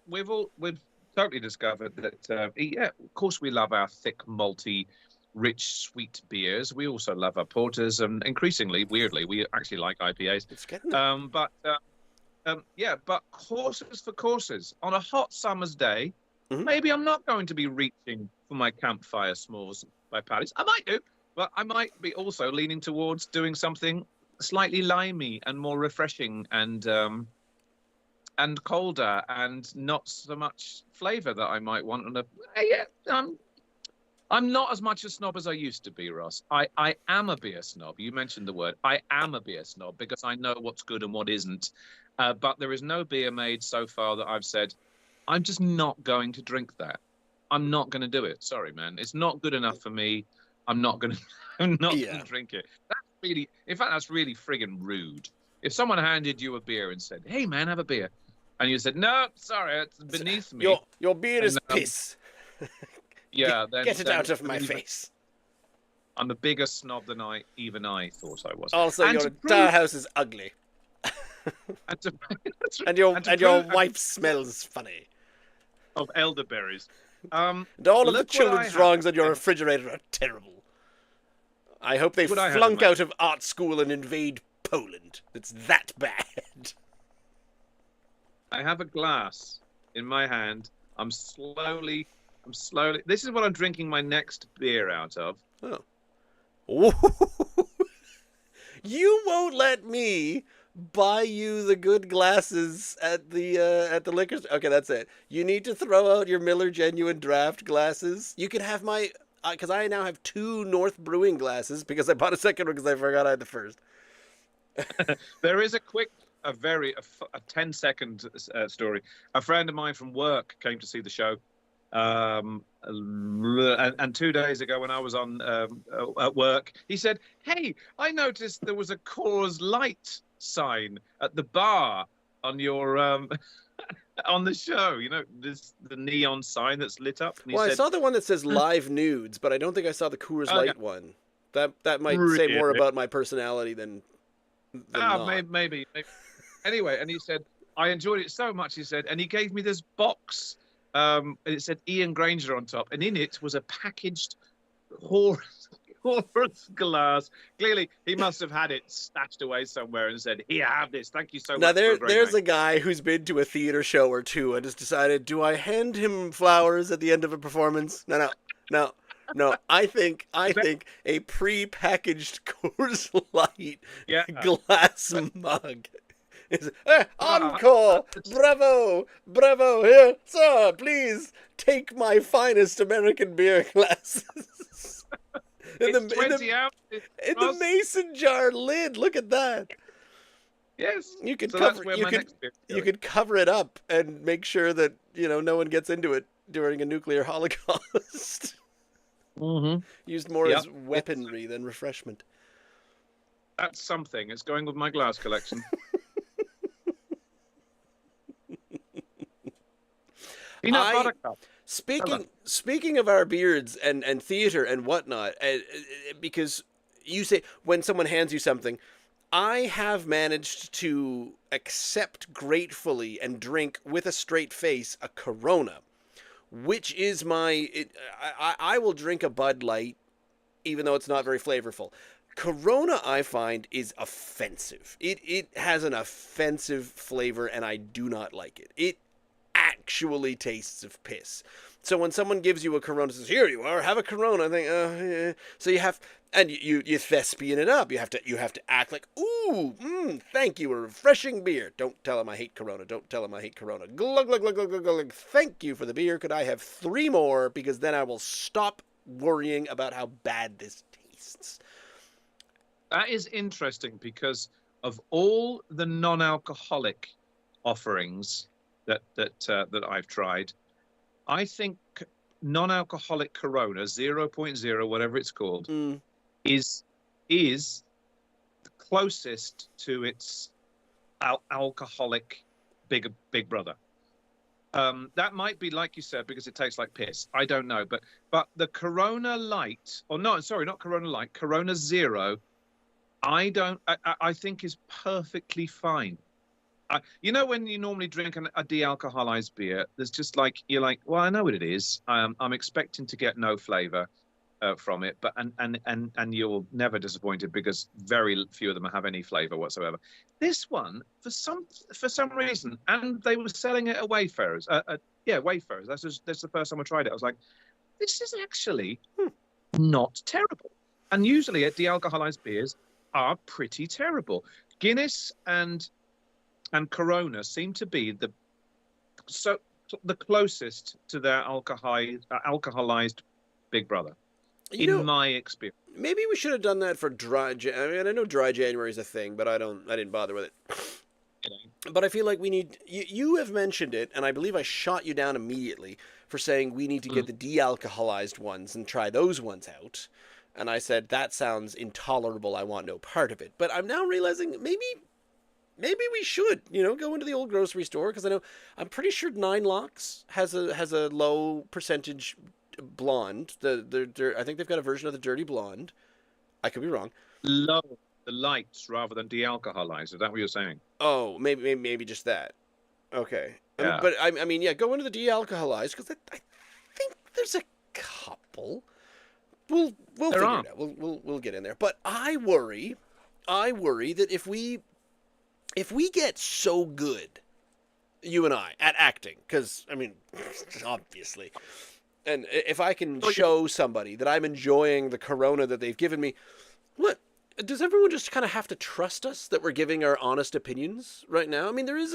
B: we've totally discovered that yeah, of course we love our thick, malty, rich, sweet beers. We also love our porters, and increasingly, weirdly, we actually like IPAs.
A: it's getting there.
B: Yeah, but courses for courses. On a hot summer's day,
A: Mhm.
B: maybe I'm not going to be reaching for my Campfire S'mores by Paddy's. I might do, but I might be also leaning towards doing something slightly limey and more refreshing and colder and not so much flavour that I might want on a. I'm not as much a snob as I used to be, Ross. I am a beer snob. You mentioned the word. I am a beer snob because I know what's good and what isn't. But there is no beer made so far that I've said, I'm just not going to drink that. I'm not going to do it. Sorry, man. It's not good enough for me. I'm not going to drink it. In fact, that's really friggin' rude. If someone handed you a beer and said, hey, man, have a beer. And you said, no, sorry, it's beneath me.
A: Your beer is piss.
B: Yeah,
A: get it out of my face.
B: I'm a bigger snob than I thought I was.
A: Also,
B: and
A: your entire house is ugly. and your wife smells funny.
B: Of elderberries.
A: And all of the children's drawings on your refrigerator are terrible. I hope they flunk out of art school and invade Poland. It's that bad.
B: I have a glass in my hand. I'm slowly. This is what I'm drinking my next beer out of.
A: Oh. You won't let me buy you the good glasses at the liquor store. Okay, that's it. You need to throw out your Miller Genuine Draft glasses. You can have my, because I now have 2 North Brewing glasses because I bought a second one because I forgot I had the first.
B: There is a 10-second story. A friend of mine from work came to see the show. And 2 days ago when I was on at work, he said, hey, I noticed there was a Coors Light sign at the bar on your on the show. You know, the neon sign that's lit up. And
A: I saw the one that says live nudes, but I don't think I saw the Coors Light one. That might say more about my personality than not.
B: Maybe. Anyway, and he said, I enjoyed it so much, he said, and he gave me this box. And it said Ian Granger on top, and in it was a packaged horse glass. Clearly, he must have had it stashed away somewhere and said, "Here, have this. Thank you so much."
A: Now, there's a guy who's been to a theater show or two and has decided, do I hand him flowers at the end of a performance? No. I think a pre-packaged Coors Light glass mug. Encore! Bravo! Here, sir, please take my finest American beer glasses. in the mason jar lid. Look at that.
B: Yes.
A: You could cover it up and make sure that no one gets into it during a nuclear holocaust.
B: Mm-hmm.
A: Used more as weaponry than refreshment.
B: That's something. It's going with my glass collection. Peanut Butter Cup.
A: Speaking of our beards and theater and whatnot, because you say when someone hands you something, I have managed to accept gratefully and drink with a straight face a Corona, which is I will drink a Bud Light even though it's not very flavorful. Corona, I find, is offensive. It has an offensive flavor, and I do not like it. It actually tastes of piss. So when someone gives you a Corona, says, "Here you are, have a Corona," I think, yeah. So you have, and you thespian it up. You have to act like, "Ooh, thank you, a refreshing beer." Don't tell him I hate Corona. Don't tell him I hate Corona. Glug glug glug glug glug glug. Thank you for the beer. Could I have 3 more? Because then I will stop worrying about how bad this tastes.
B: That is interesting because of all the non-alcoholic offerings that I've tried, I think non-alcoholic Corona 0.0, whatever it's called, is the closest to its alcoholic big brother. That might be, like you said, because it tastes like piss. I don't know, but the Corona Light, or no, sorry, not Corona Light, Corona Zero, I think is perfectly fine. You know, when you normally drink a de-alcoholized beer, there's just like, you're like, well, I know what it is. I'm expecting to get no flavor from it, but and you're never disappointed because very few of them have any flavor whatsoever. This one, for some reason, and they were selling it at Wayfarers. Wayfarers. That's the first time I tried it. I was like, this is actually not terrible. And usually, de-alcoholized beers are pretty terrible. Guinness and Corona seem to be the closest to their alcoholized big brother, in my experience.
A: Maybe we should have done that for dry. I mean, I know dry January is a thing, but I didn't bother with it. But I feel like we need. You have mentioned it, and I believe I shot you down immediately for saying we need to get the de-alcoholized ones and try those ones out. And I said that sounds intolerable. I want no part of it. But I'm now realizing maybe we should, go into the old grocery store, because I'm pretty sure Nine Locks has a low percentage blonde. I think they've got a version of the dirty blonde. I could be wrong.
B: Low, the lights rather than de-alcoholized. Is that what you're saying?
A: Oh, maybe just that. Okay.
B: Yeah.
A: But I mean, go into the de-alcoholized, because I think there's a couple. We'll figure it out. We'll get in there. But I worry that if we get so good, you and I, at acting, because, I mean, obviously, and if I can show somebody that I'm enjoying the Corona that they've given me, what, does everyone just kind of have to trust us that we're giving our honest opinions right now? I mean, there is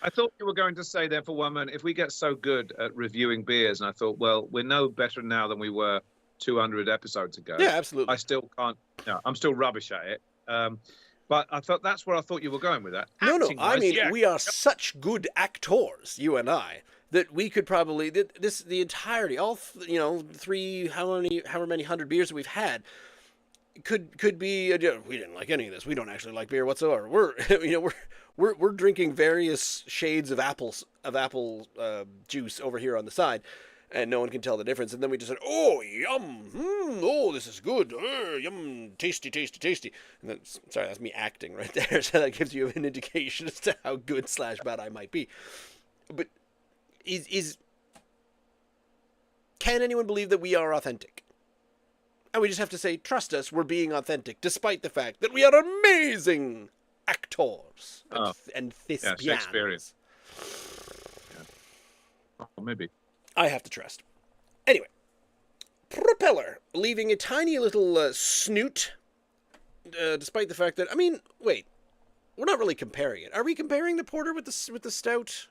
B: I thought you were going to say there for one minute, if we get so good at reviewing beers, and I thought, well, we're no better now than we were 200 episodes ago.
A: Yeah, absolutely.
B: I still can't, I'm still rubbish at it. But I thought that's where I thought you were going with that.
A: No, I mean, we are such good actors, you and I, that we could probably, the entirety, all, three, however many 100 beers that we've had, could be, we didn't like any of this. We don't actually like beer whatsoever. We're drinking various shades of apple juice over here on the side, and no one can tell the difference. And then we just said, "Oh, yum! Oh, this is good! Yum! Tasty, tasty, tasty!" And then, sorry, that's me acting right there. So that gives you an indication as to how good / bad I might be. But can anyone believe that we are authentic? And we just have to say, trust us, we're being authentic, despite the fact that we are amazing actors and thespians.
B: Yeah, Shakespearean. Yeah. Oh, maybe.
A: I have to trust. Anyway, Propeller, leaving a tiny little snoot, despite the fact that, I mean, wait, we're not really comparing it. Are we comparing the porter with the stout?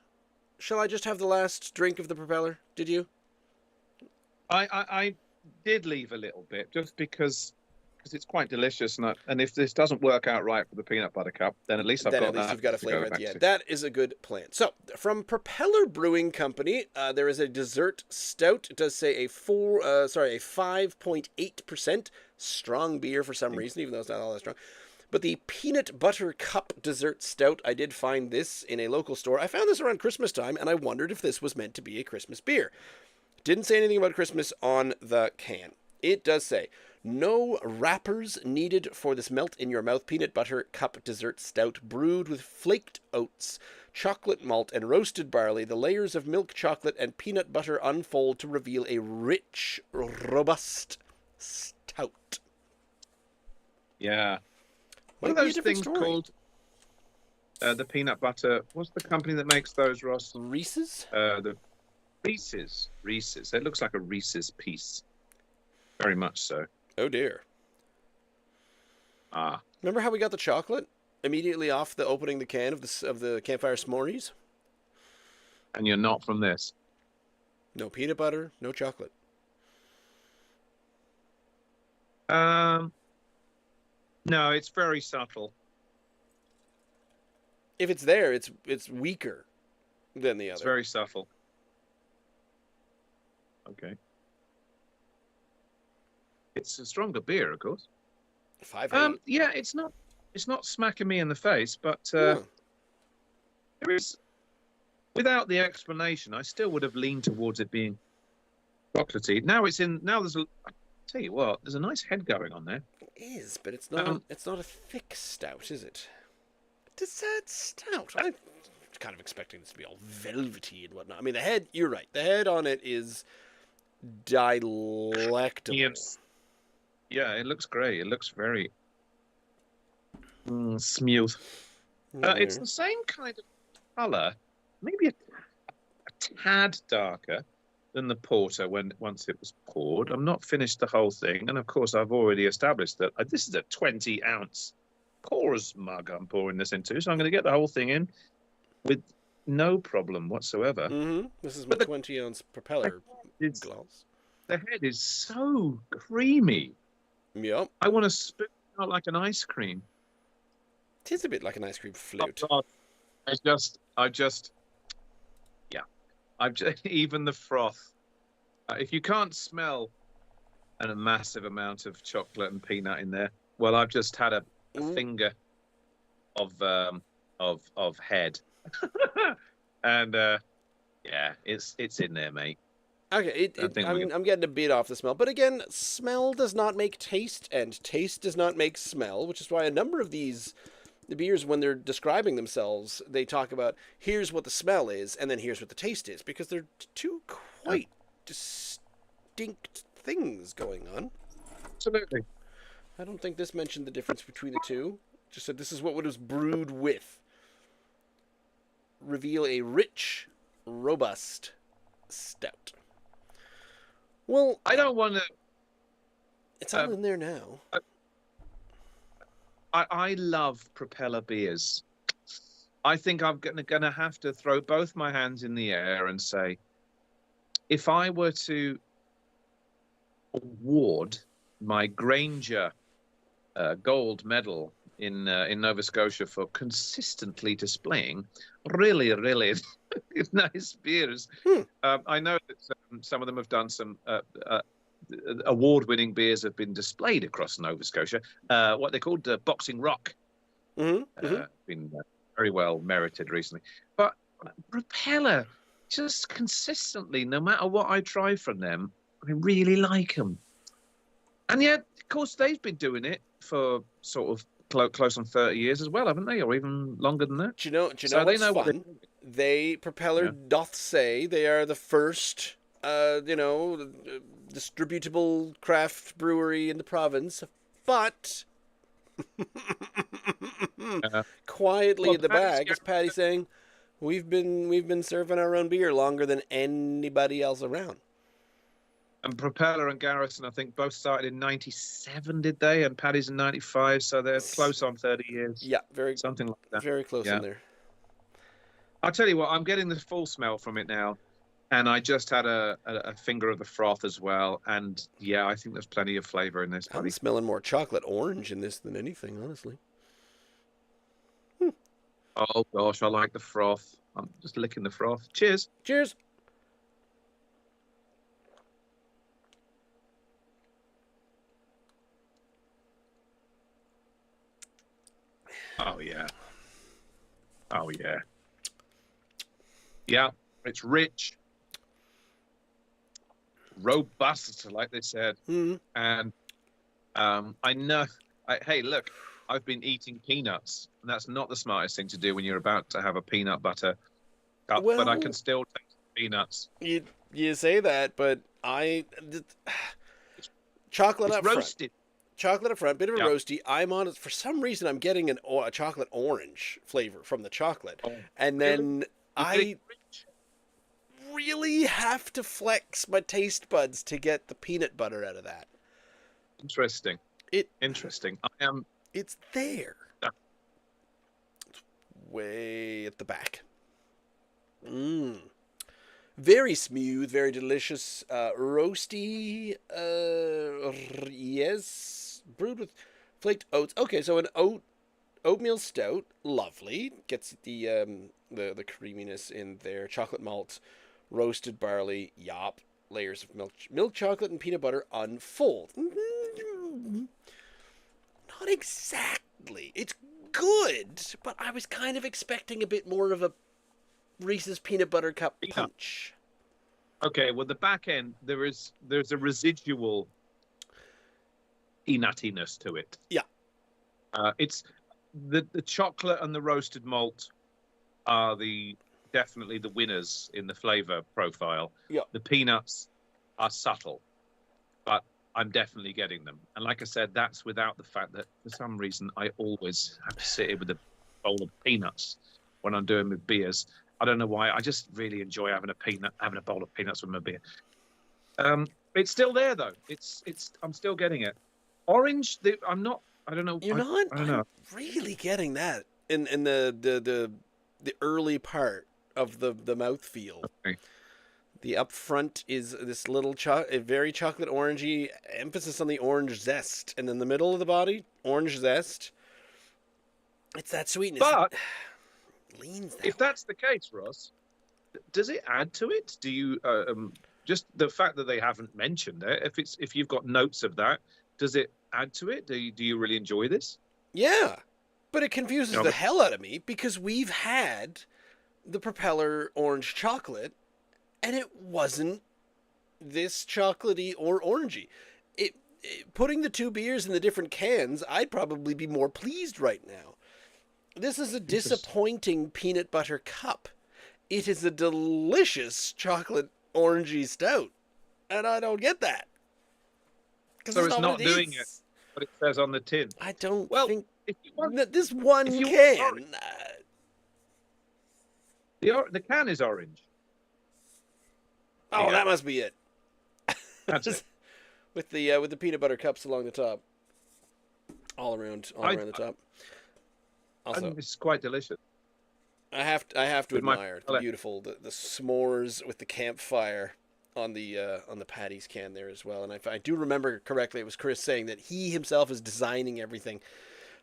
A: Shall I just have the last drink of the Propeller? Did you?
B: I did leave a little bit, just because it's quite delicious, and if this doesn't work out right for the Peanut Butter Cup, then at least you've got
A: a flavor at the end. That is a good plan. So, from Propeller Brewing Company, there is a dessert stout. It does say a 5.8% strong beer for some reason, even though it's not all that strong. But the Peanut Butter Cup Dessert Stout, I did find this in a local store. I found this around Christmas time, and I wondered if this was meant to be a Christmas beer. Didn't say anything about Christmas on the can. It does say, no wrappers needed for this melt-in-your-mouth peanut butter cup dessert stout brewed with flaked oats, chocolate malt, and roasted barley. The layers of milk chocolate and peanut butter unfold to reveal a rich, robust stout.
B: Yeah. What are those things called? the peanut butter. What's the company that makes those, Ross?
A: Reese's?
B: The Reese's. Reese's. It looks like a Reese's piece. Very much so.
A: Oh dear.
B: Ah.
A: Remember how we got the chocolate immediately off the opening the can of the Campfire S'mores?
B: And you're not from this.
A: No peanut butter, no chocolate.
B: No, it's very subtle.
A: If it's there, it's weaker than the other.
B: It's very subtle. Okay. It's a stronger beer, of course.
A: 5.8.
B: Yeah, it's not smacking me in the face, but there is, without the explanation, I still would have leaned towards it being chocolatey. Now there's a, I tell you what, there's a nice head going on there.
A: It is, but it's not it's not a thick stout, is it? It's a stout. I'm kind of expecting this to be all velvety and whatnot. I mean, the head, you're right. The head on it is delectable.
B: Yes. Yeah, it looks great. It looks very smooth. It's the same kind of colour, maybe a tad darker than the porter once it was poured. I'm not finished the whole thing, and of course I've already established that this is a 20-ounce pours mug I'm pouring this into, so I'm going to get the whole thing in with no problem whatsoever.
A: Mm-hmm. This is my 20-ounce Propeller glass.
B: The head is so creamy.
A: Yep.
B: I want to spit it out like an ice cream.
A: It is a bit like an ice cream flute.
B: I've just, even the froth. If you can't smell a massive amount of chocolate and peanut in there, well, I've just had a finger of head, and yeah, it's in there, mate.
A: Okay, I'm getting a bit off the smell. But again, smell does not make taste, and taste does not make smell, which is why a number of the beers, when they're describing themselves, they talk about, here's what the smell is, and then here's what the taste is, because they're two quite distinct things going on.
B: Absolutely.
A: I don't think this mentioned the difference between the two. Just said this is what it was brewed with. Reveal a rich, robust stout. Well,
B: I don't want to.
A: It's all in there now.
B: I love Propeller beers. I think I'm gonna have to throw both my hands in the air and say, if I were to award my Granger gold medal in Nova Scotia for consistently displaying really nice beers. I know that some of them have done some award-winning beers have been displayed across Nova Scotia. What they called Boxing Rock. Been very well merited recently. But Propeller, just consistently, no matter what I try from them, I really like them. And yet, of course, they've been doing it for sort of close on 30 years as well, havenent they? Or even longer than that?
A: Do you know what's fun? Propeller doth say they are the first, distributable craft brewery in the province, but quietly in the bag is Paddy saying, we've been serving our own beer longer than anybody else around.
B: And Propeller and Garrison, I think, both started in 97, did they? And Paddy's in 95, so they're close on 30 years.
A: Yeah,
B: something like that.
A: Very close in there.
B: I'll tell you what, I'm getting the full smell from it now. And I just had a finger of the froth as well. And yeah, I think there's plenty of flavor in this.
A: I'm smelling more chocolate orange in this than anything, honestly.
B: Oh, gosh, I like the froth. I'm just licking the froth. Cheers.
A: Cheers.
B: Oh, yeah. Oh, yeah. Yeah, it's rich, robust, like they said.
A: Mm-hmm.
B: And I know, hey, look, I've been eating peanuts, and that's not the smartest thing to do when you're about to have a peanut butter cup, but I can still taste peanuts.
A: You say that, but chocolate
B: it's
A: up
B: roasted.
A: chocolate up front, bit of a
B: Yeah.
A: roasty. I'm on it for some reason. I'm getting a chocolate orange flavor from the chocolate,
B: Oh,
A: and
B: really?
A: then
B: You're getting
A: I
B: rich.
A: really have to flex my taste buds to get the peanut butter out of that.
B: Interesting.
A: It
B: Interesting. I am.
A: it's there,
B: Yeah.
A: way at the back. Mmm. Very smooth, very delicious, roasty. Yes, brewed with flaked oats. Okay, so an oatmeal stout, lovely. Gets the creaminess in there. Chocolate malt, roasted barley, yop. Layers of milk chocolate, and peanut butter unfold. Not exactly. It's good, but I was kind of expecting a bit more of a Reese's peanut butter cup
B: Yeah.
A: punch.
B: Okay. Well, the back end there's a residual peanutiness to it.
A: Yeah.
B: It's the chocolate and the roasted malt are definitely the winners in the flavor profile.
A: Yeah.
B: The peanuts are subtle, but I'm definitely getting them. And like I said, that's without the fact that for some reason I always have to sit here with a bowl of peanuts when I'm doing my beers. I don't know why. I just really enjoy having a bowl of peanuts with my beer. It's still there though. I'm still getting it. Orange. I'm not. I don't know.
A: You're not?
B: I don't know.
A: I'm really getting that in the early part of the mouthfeel.
B: Okay.
A: The up front is this little a very chocolate orangey emphasis on the orange zest, and in the middle of the body, orange zest. It's that sweetness.
B: But
A: it leans that
B: if that's the case, Ross, does it add to it? Do you just the fact that they haven't mentioned it? If you've got notes of that, does it add to it? Do you really enjoy this?
A: Yeah, but it confuses
B: No,
A: the
B: but-
A: hell out of me because we've had the Propeller orange chocolate, and it wasn't this chocolatey or orangey. Putting the two beers in the different cans, I'd probably be more pleased right now. This is a disappointing peanut butter cup. It is a delicious chocolate orangey stout, and I don't get that.
B: So it's not doing
A: is.
B: it. What it says on the tin.
A: I don't
B: Well,
A: think
B: if you want,
A: that this one
B: if you
A: can.
B: want the can is orange.
A: Oh,
B: Yeah.
A: that must be it.
B: That's it.
A: with the peanut butter cups along the top, all around the top. Also,
B: And it's quite delicious.
A: I have to
B: With my
A: admire the
B: palate.
A: beautiful the s'mores with the campfire on the Paddy's can there as well. And if I do remember correctly, it was Chris saying that he himself is designing everything,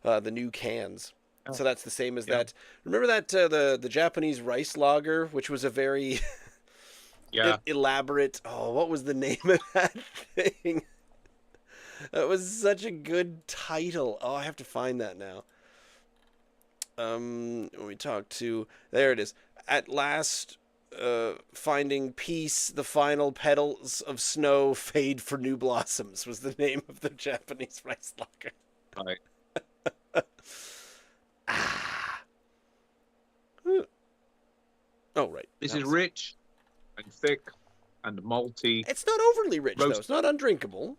A: the new cans.
B: Oh.
A: So that's the same as
B: Yeah.
A: that. Remember that the Japanese rice lager, which was a very
B: Yeah.
A: elaborate. Oh, what was the name of that thing? That was such a good title. Oh, I have to find that now. When we talked to, there it is. At last, finding peace, the final petals of snow fade for new blossoms was the name of the Japanese rice lager.
B: Right.
A: Oh, right.
B: This
A: That
B: is
A: was-
B: rich and thick and malty.
A: It's not overly rich, though.
B: Roast-
A: It's not undrinkable.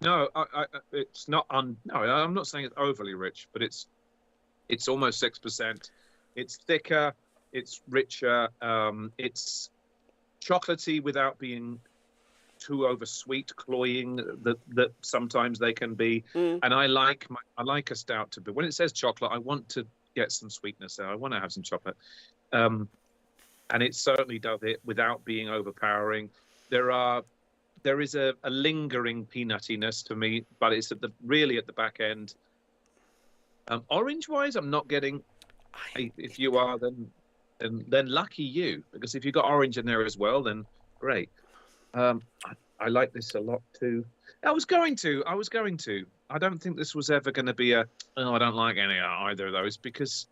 B: No, it's not. No, I'm not saying it's overly rich, but it's almost 6%. It's thicker. It's richer. It's chocolatey without being too oversweet, cloying that sometimes they can be.
A: Mm.
B: And I like a stout to be. When it says chocolate, I want to get some sweetness there. I want to have some chocolate. And it certainly does it without being overpowering. There is a lingering peanutiness to me, but it's really at the back end. Orange wise, I'm not getting. If you are, then lucky you, because if you got orange in there as well, then great. I like this a lot too. I was going to. I don't think this was ever going to be I don't like any either of those because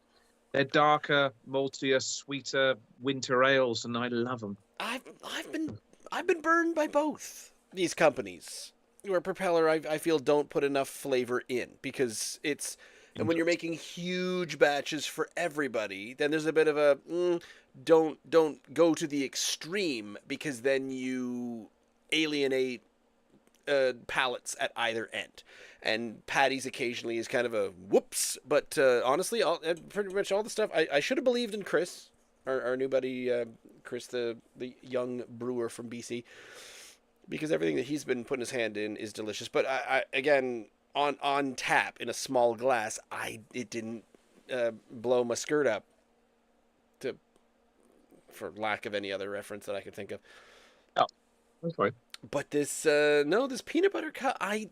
B: they're darker, maltier, sweeter winter ales, and I love them.
A: I've been burned by both these companies. Where Propeller, I feel, don't put enough flavor in because it's. And when you're making huge batches for everybody, then there's a bit of a don't go to the extreme because then you alienate palates at either end. And Paddy's occasionally is kind of a whoops, but honestly, pretty much all the stuff I should have believed in Chris, our new buddy Chris, the young brewer from BC, because everything that he's been putting his hand in is delicious. But I again on tap in a small glass, it didn't blow my skirt up, for lack of any other reference that I could think of.
B: Oh, that's fine.
A: But this this peanut butter cup, I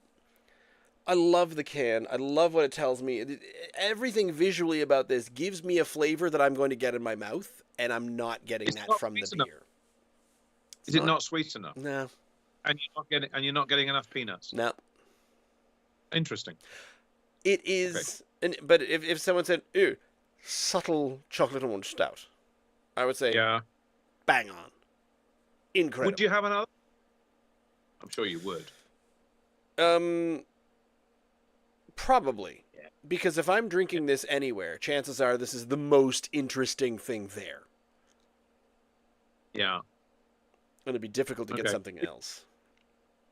A: love the can. I love what it tells me. Everything visually about this gives me a flavor that I'm going to get in my mouth, and I'm not getting that from the beer.
B: Is it not sweet enough?
A: No.
B: And you're not getting enough peanuts.
A: No.
B: Interesting.
A: It is, but if someone said, "Ooh, subtle chocolate orange stout," I would say,
B: yeah,
A: bang on, incredible.
B: Would you have another? I'm sure you would.
A: Probably. Yeah. Because if I'm drinking this anywhere, chances are this is the most interesting thing there.
B: Yeah.
A: And it'd be difficult to get something else.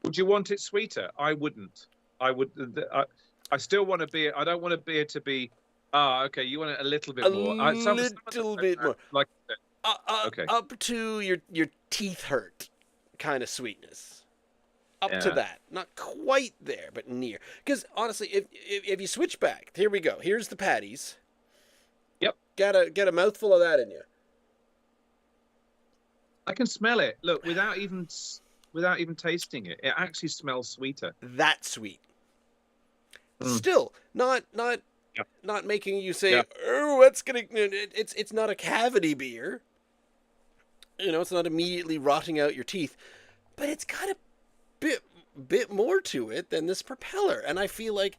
B: Would you want it sweeter? I wouldn't. I would. I still want a beer. I don't want a beer to be. Okay. You want it a little bit more.
A: A little bit more.
B: Like.
A: Okay. Up to your teeth hurt kind of sweetness. Up to that. Not quite there, but near. Because honestly, if you switch back, here we go. Here's the Paddies.
B: Yep.
A: Get a mouthful of that in you.
B: I can smell it. Look, without even tasting it, it actually smells sweeter.
A: That sweet. Still, not making you say, "Oh, that's gonna." It's not a cavity beer. You know, it's not immediately rotting out your teeth, but it's got a bit more to it than this Propeller, and I feel like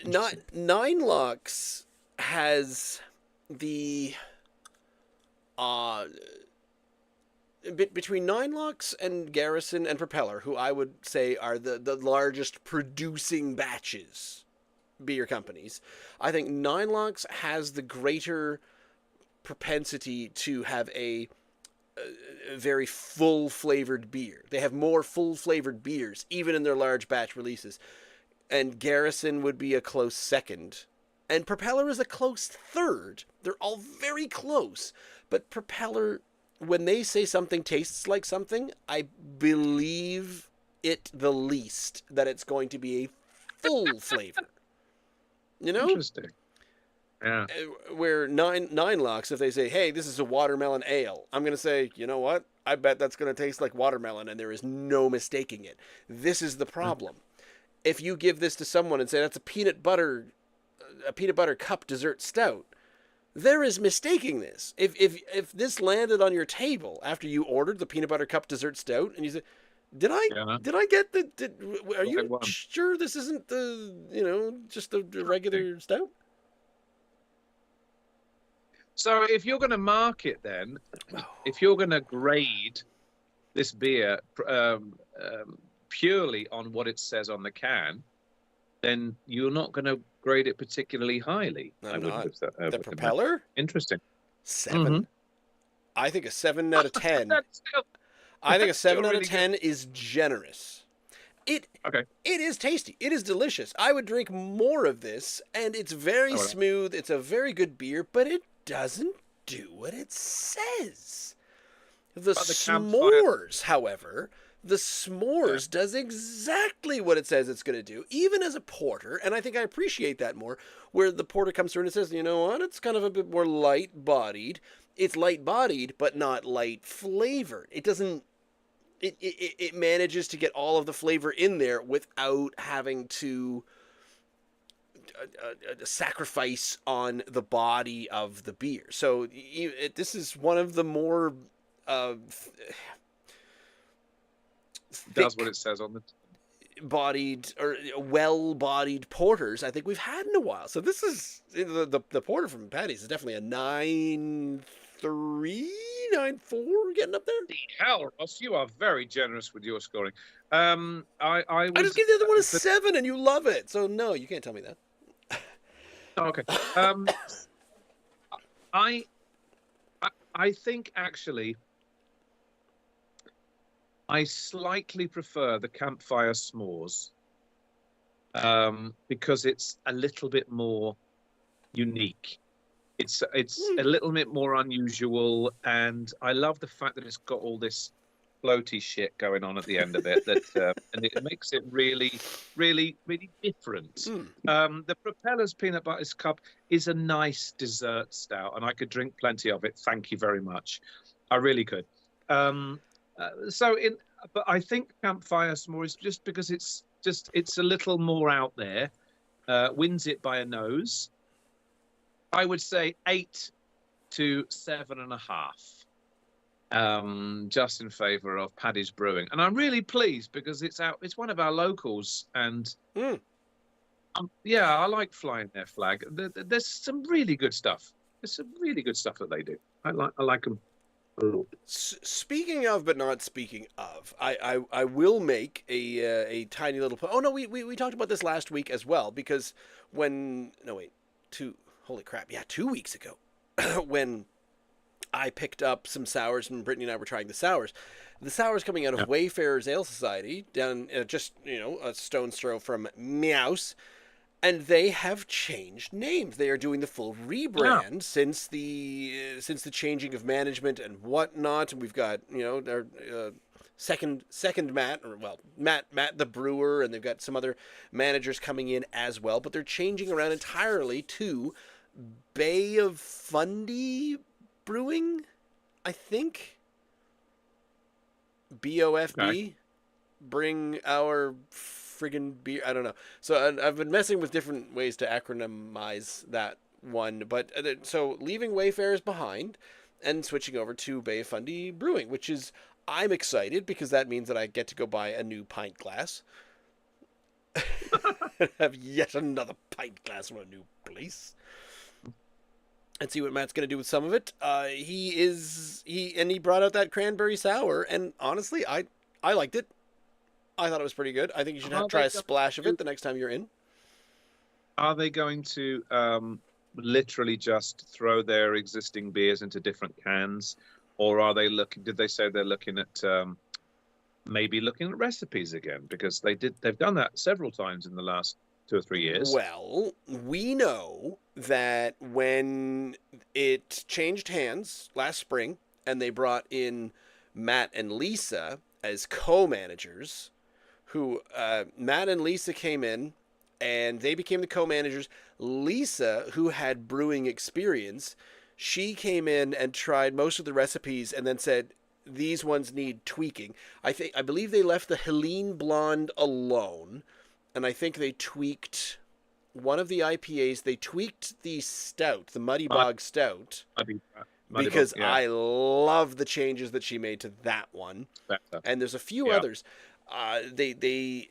A: not Nine Locks has the between Nine Locks and Garrison and Propeller, who I would say are the largest producing batches beer companies. I think Nine Locks has the greater propensity to have a very full flavored beer. They have more full flavored beers, even in their large batch releases. And Garrison would be a close second. And Propeller is a close third. They're all very close. But Propeller, when they say something tastes like something, I believe it the least that it's going to be a full flavor. You know?
B: Interesting. Yeah.
A: Where nine Locks, if they say, "Hey, this is a watermelon ale," I'm going to say, "You know what? I bet that's going to taste like watermelon, and there is no mistaking it." This is the problem. If you give this to someone and say that's a peanut butter cup dessert stout, there is mistaking this. If this landed on your table after you ordered the peanut butter cup dessert stout, and you said, "Did I get are you sure this isn't just the regular stout?"
B: So if you're going to market then, if you're going to grade this beer purely on what it says on the can, then you're not going to grade it particularly highly.
A: I'm not. The Propeller?
B: Interesting.
A: 7. Mm-hmm. I think a 7 out of 10. I think a 7 out of 10 is generous. It is tasty. It is delicious. I would drink more of this, and it's very smooth. It's a very good beer, but it doesn't do what it says. The S'mores, however, does exactly what it says it's going to do, even as a porter, and I think I appreciate that more, where the porter comes through and it says, "You know what, it's kind of a bit more light-bodied." It's light-bodied, but not light-flavored. It doesn't... It manages to get all of the flavor in there without having to sacrifice on the body of the beer. So this is one of the more
B: does what it says on the
A: bodied or well-bodied porters I think we've had in a while. So this is the porter from Paddy's is definitely a 9.3, 9.4, getting up there.
B: Hell, Ross, you are very generous with your scoring. I
A: just gave the other one a 7, and you love it. So no, you can't tell me that.
B: Okay. I think actually I slightly prefer the Campfire S'mores because it's a little bit more unique. It's a little bit more unusual, and I love the fact that it's got all this floaty shit going on at the end of it. And it makes it really, really, really different. The Propeller's Peanut Butter Cup is a nice dessert stout, and I could drink plenty of it. Thank you very much. I really could. But I think Campfire S'mores, just because it's a little more out there, wins it by a nose. I would say 8 to 7.5, just in favour of Paddy's Brewing, and I'm really pleased because it's one of our locals, and yeah, I like flying their flag. There's some really good stuff. There's some really good stuff that they do. I like them.
A: Speaking of, but not speaking of, I will make a tiny little. Oh no, we talked about this last week as well, because holy crap, yeah, 2 weeks ago, when I picked up some sours and Brittany and I were trying the sours coming out of Wayfarers Ale Society down just a stone's throw from Meows. And they have changed names. They are doing the full rebrand since the changing of management and whatnot. And we've got our second Matt, or well Matt the brewer, and they've got some other managers coming in as well. But they're changing around entirely to Bay of Fundy Brewing, I think. BOFB. Okay. Bring our friggin' beer. I don't know. So I've been messing with different ways to acronymize that one. But so leaving Wayfarers behind and switching over to Bay of Fundy Brewing, which is, I'm excited because that means that I get to go buy a new pint glass. Have yet another pint glass from a new place. And see what Matt's going to do with some of it. He brought out that cranberry sour, and honestly, I liked it. I thought it was pretty good. I think you should try a splash of it the next time you're in.
B: Are they going to literally just throw their existing beers into different cans, or are they looking? Did they say they're looking at maybe looking at recipes again? Because they've done that several times in the last 2 or 3 years.
A: Well, we know that when it changed hands last spring, and they brought in Matt and Lisa as co-managers. Who Matt and Lisa came in, and they became the co-managers. Lisa, who had brewing experience, she came in and tried most of the recipes, and then said these ones need tweaking. I believe they left the Helene Blonde alone, and I think they tweaked one of the IPAs. They tweaked the stout, the Muddy Bog Stout, because I love the changes that she made to that one. And there's a few others. They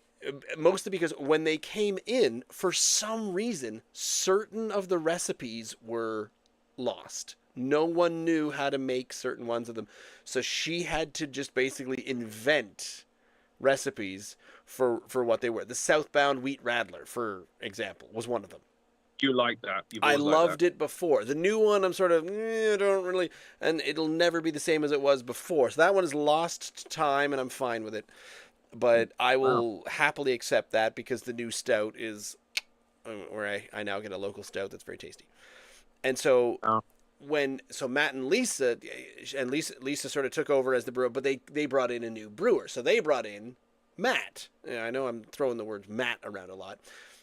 A: mostly because when they came in, for some reason, certain of the recipes were lost. No one knew how to make certain ones of them. So she had to just basically invent recipes for what they were. The Southbound Wheat Radler, for example, was one of them.
B: You like that?
A: I loved it before. The new one, I'm sort of, I don't really, and it'll never be the same as it was before. So that one is lost to time, and I'm fine with it. But I will happily accept that because the new stout is, where I now get a local stout that's very tasty. And so Matt and Lisa sort of took over as the brewer, but they brought in a new brewer. So they brought in Matt. I know I'm throwing the word Matt around a lot.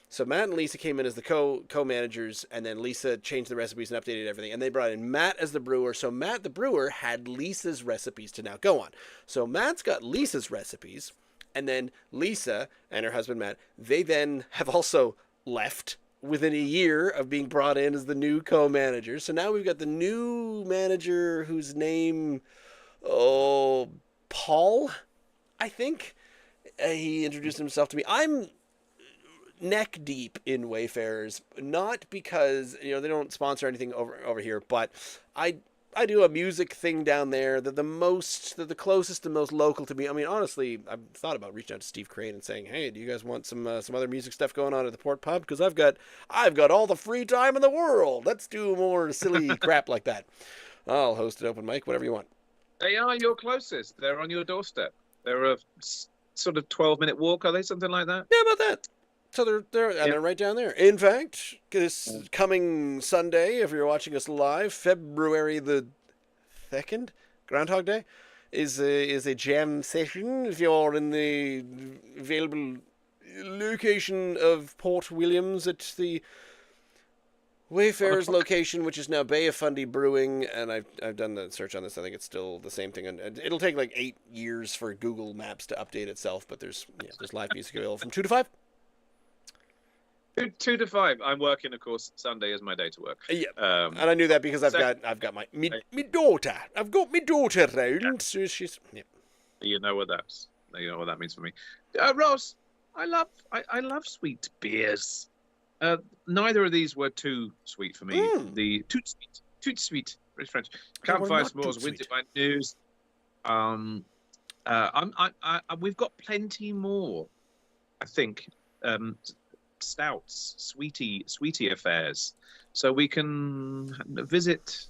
A: So Matt and Lisa came in as the co-managers, and then Lisa changed the recipes and updated everything. And they brought in Matt as the brewer. So Matt, the brewer, had Lisa's recipes to now go on. So Matt's got Lisa's recipes, and then Lisa and her husband Matt, they then have also left within a year of being brought in as the new co-managers. So now we've got the new manager whose name, Paul, I think. He introduced himself to me. I'm neck deep in Wayfarers, not because they don't sponsor anything over here, but I do a music thing down there. The closest and most local to me. I mean, honestly, I've thought about reaching out to Steve Crane and saying, "Hey, do you guys want some other music stuff going on at the Port Pub? Because I've got all the free time in the world. Let's do more silly crap like that. I'll host an open mic, whatever you want."
B: They are your closest. They're on your doorstep. They're a sort of 12-minute walk, are they? Something like that?
A: Yeah, about that. So they're right down there. In fact, this coming Sunday, if you're watching us live, February the 2nd, Groundhog Day, is a jam session. If you're in the available location of Port Williams at the Wayfarers location, which is now Bay of Fundy Brewing, and I've done the search on this. I think it's still the same thing, and it'll take like 8 years for Google Maps to update itself. But there's live music available from 2 to 5.
B: 2 to 5. I'm working, of course. Sunday is my day to work.
A: Yeah, and I knew that because I've got my daughter. I've got my daughter round, so she's
B: You know what that means for me. Ross, I love sweet beers. Neither of these were too sweet for me. The too sweet, very French. Campfire S'mores Winter by News. We've got plenty more. I think stouts, sweetie affairs. So we can visit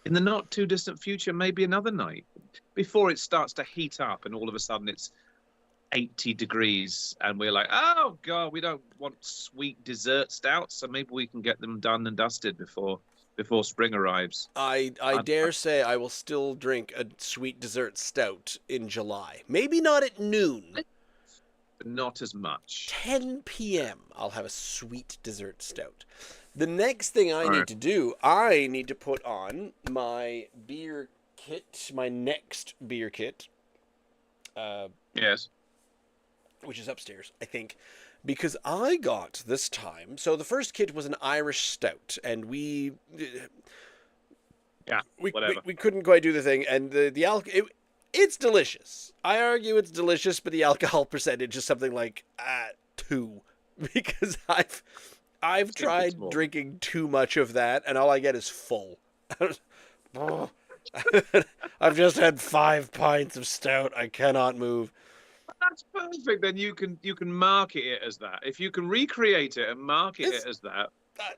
B: in the not too distant future, maybe another night before it starts to heat up, and all of a sudden it's 80 degrees and we're like, oh god, we don't want sweet dessert stouts, so maybe we can get them done and dusted before spring arrives.
A: I dare say I will still drink a sweet dessert stout in July. Maybe not at noon,
B: but not as much.
A: 10 p.m. I'll have a sweet dessert stout. The next thing I need to do, I need to put on my beer kit, my next beer kit.
B: Yes.
A: Which is upstairs, I think, because I got this time. So the first kit was an Irish stout, and we couldn't quite do the thing, and the alcohol. It's delicious. I argue it's delicious, but the alcohol percentage is something like 2, because I've tried drinking too much of that, and all I get is full. I've just had 5 pints of stout. I cannot move.
B: That's perfect. Then you can market it as that. If you can recreate it and market it as that.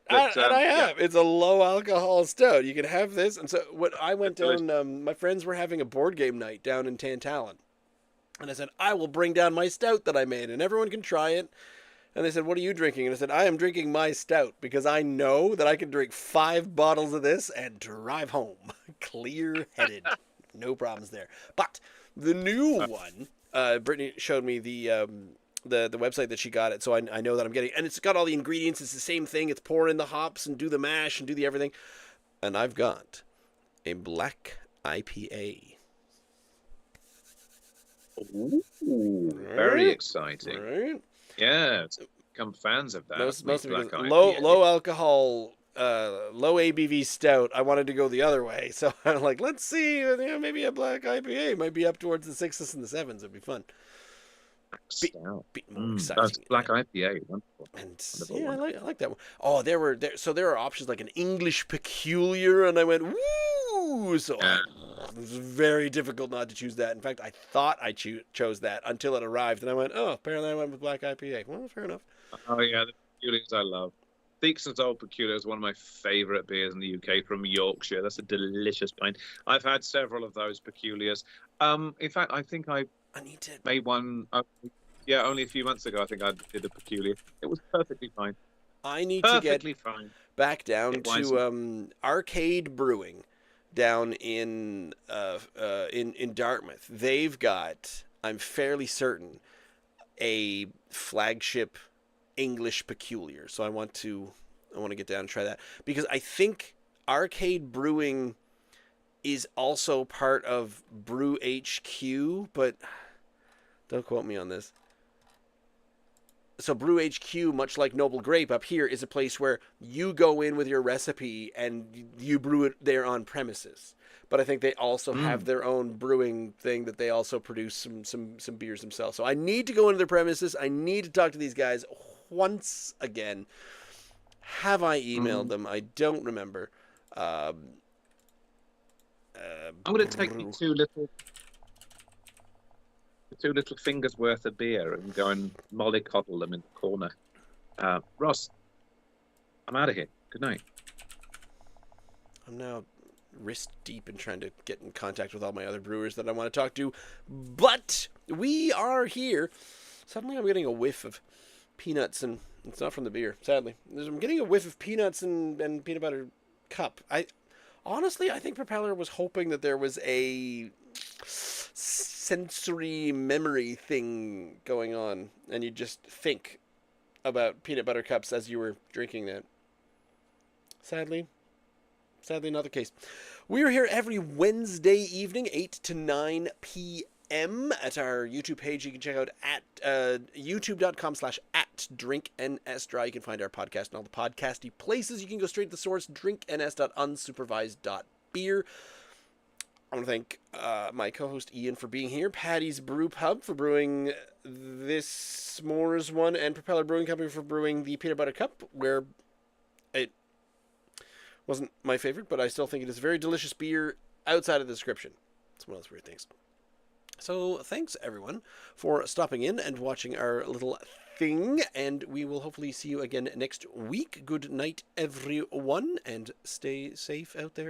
A: And I have. It's a low alcohol stout. You can have this. And so when I went down, my friends were having a board game night down in Tantallon. And I said, I will bring down my stout that I made, and everyone can try it. And they said, what are you drinking? And I said, I am drinking my stout because I know that I can drink 5 bottles of this and drive home clear-headed. No problems there. But the new one, Brittany showed me the website that she got it, so I know that I'm getting, and it's got all the ingredients. It's the same thing. It's pour in the hops and do the mash and do the everything. And I've got a black IPA.
B: Ooh, very exciting.
A: Right?
B: Yeah, become fans of that.
A: Most of it is low alcohol, low ABV stout. I wanted to go the other way, so I'm like, let's see, maybe a black IPA might be up towards the 6s and the 7s. It'd be fun. Be more exciting.
B: That's black IPA. Wonderful.
A: And yeah, I like that one. Oh, there were options like an English peculiar, and I went woo. So it was very difficult not to choose that. In fact, I thought I chose that until it arrived, and I went, oh, apparently I went with black IPA. Well, fair enough.
B: Oh yeah, the peculiars I love. Theakson's Old Peculiar is one of my favourite beers in the UK from Yorkshire. That's a delicious pint. I've had several of those peculiars. In fact, I think I need to made one. Only a few months ago. I think I did a peculiar. It was perfectly fine.
A: I need to get back down to Arcade Brewing down in Dartmouth. They've got, I'm fairly certain, a flagship English peculiar. So I want to get down and try that, because I think Arcade Brewing is also part of Brew HQ, but don't quote me on this. So Brew HQ, much like Noble Grape up here, is a place where you go in with your recipe and you brew it there on premises. But I think they also have their own brewing thing that they also produce some beers themselves. So I need to go into their premises. I need to talk to these guys once again. Have I emailed them? I don't remember.
B: I'm going to take me two little fingers worth of beer and go and mollycoddle them in the corner. Ross, I'm out of here. Good night.
A: I'm now wrist deep in trying to get in contact with all my other brewers that I want to talk to. But we are here. Suddenly I'm getting a whiff of peanuts, and it's not from the beer, sadly. I'm getting a whiff of peanuts and peanut butter cup. Honestly, I think Propeller was hoping that there was a sensory memory thing going on, and you just think about peanut butter cups as you were drinking that. Sadly not the case. We're here every Wednesday evening, 8 to 9 p.m. at our YouTube page. You can check out at youtube.com/@drinknsdry. You can find our podcast in all the podcasty places. You can go straight to the source, drinkns.unsupervised.beer. I want to thank my co-host Ian for being here, Paddy's Brew Pub for brewing this s'mores one, and Propeller Brewing Company for brewing the Peanut Butter Cup, where it wasn't my favorite, but I still think it is a very delicious beer outside of the description. It's one of those weird things. So thanks, everyone, for stopping in and watching our little thing, and we will hopefully see you again next week. Good night, everyone, and stay safe out there.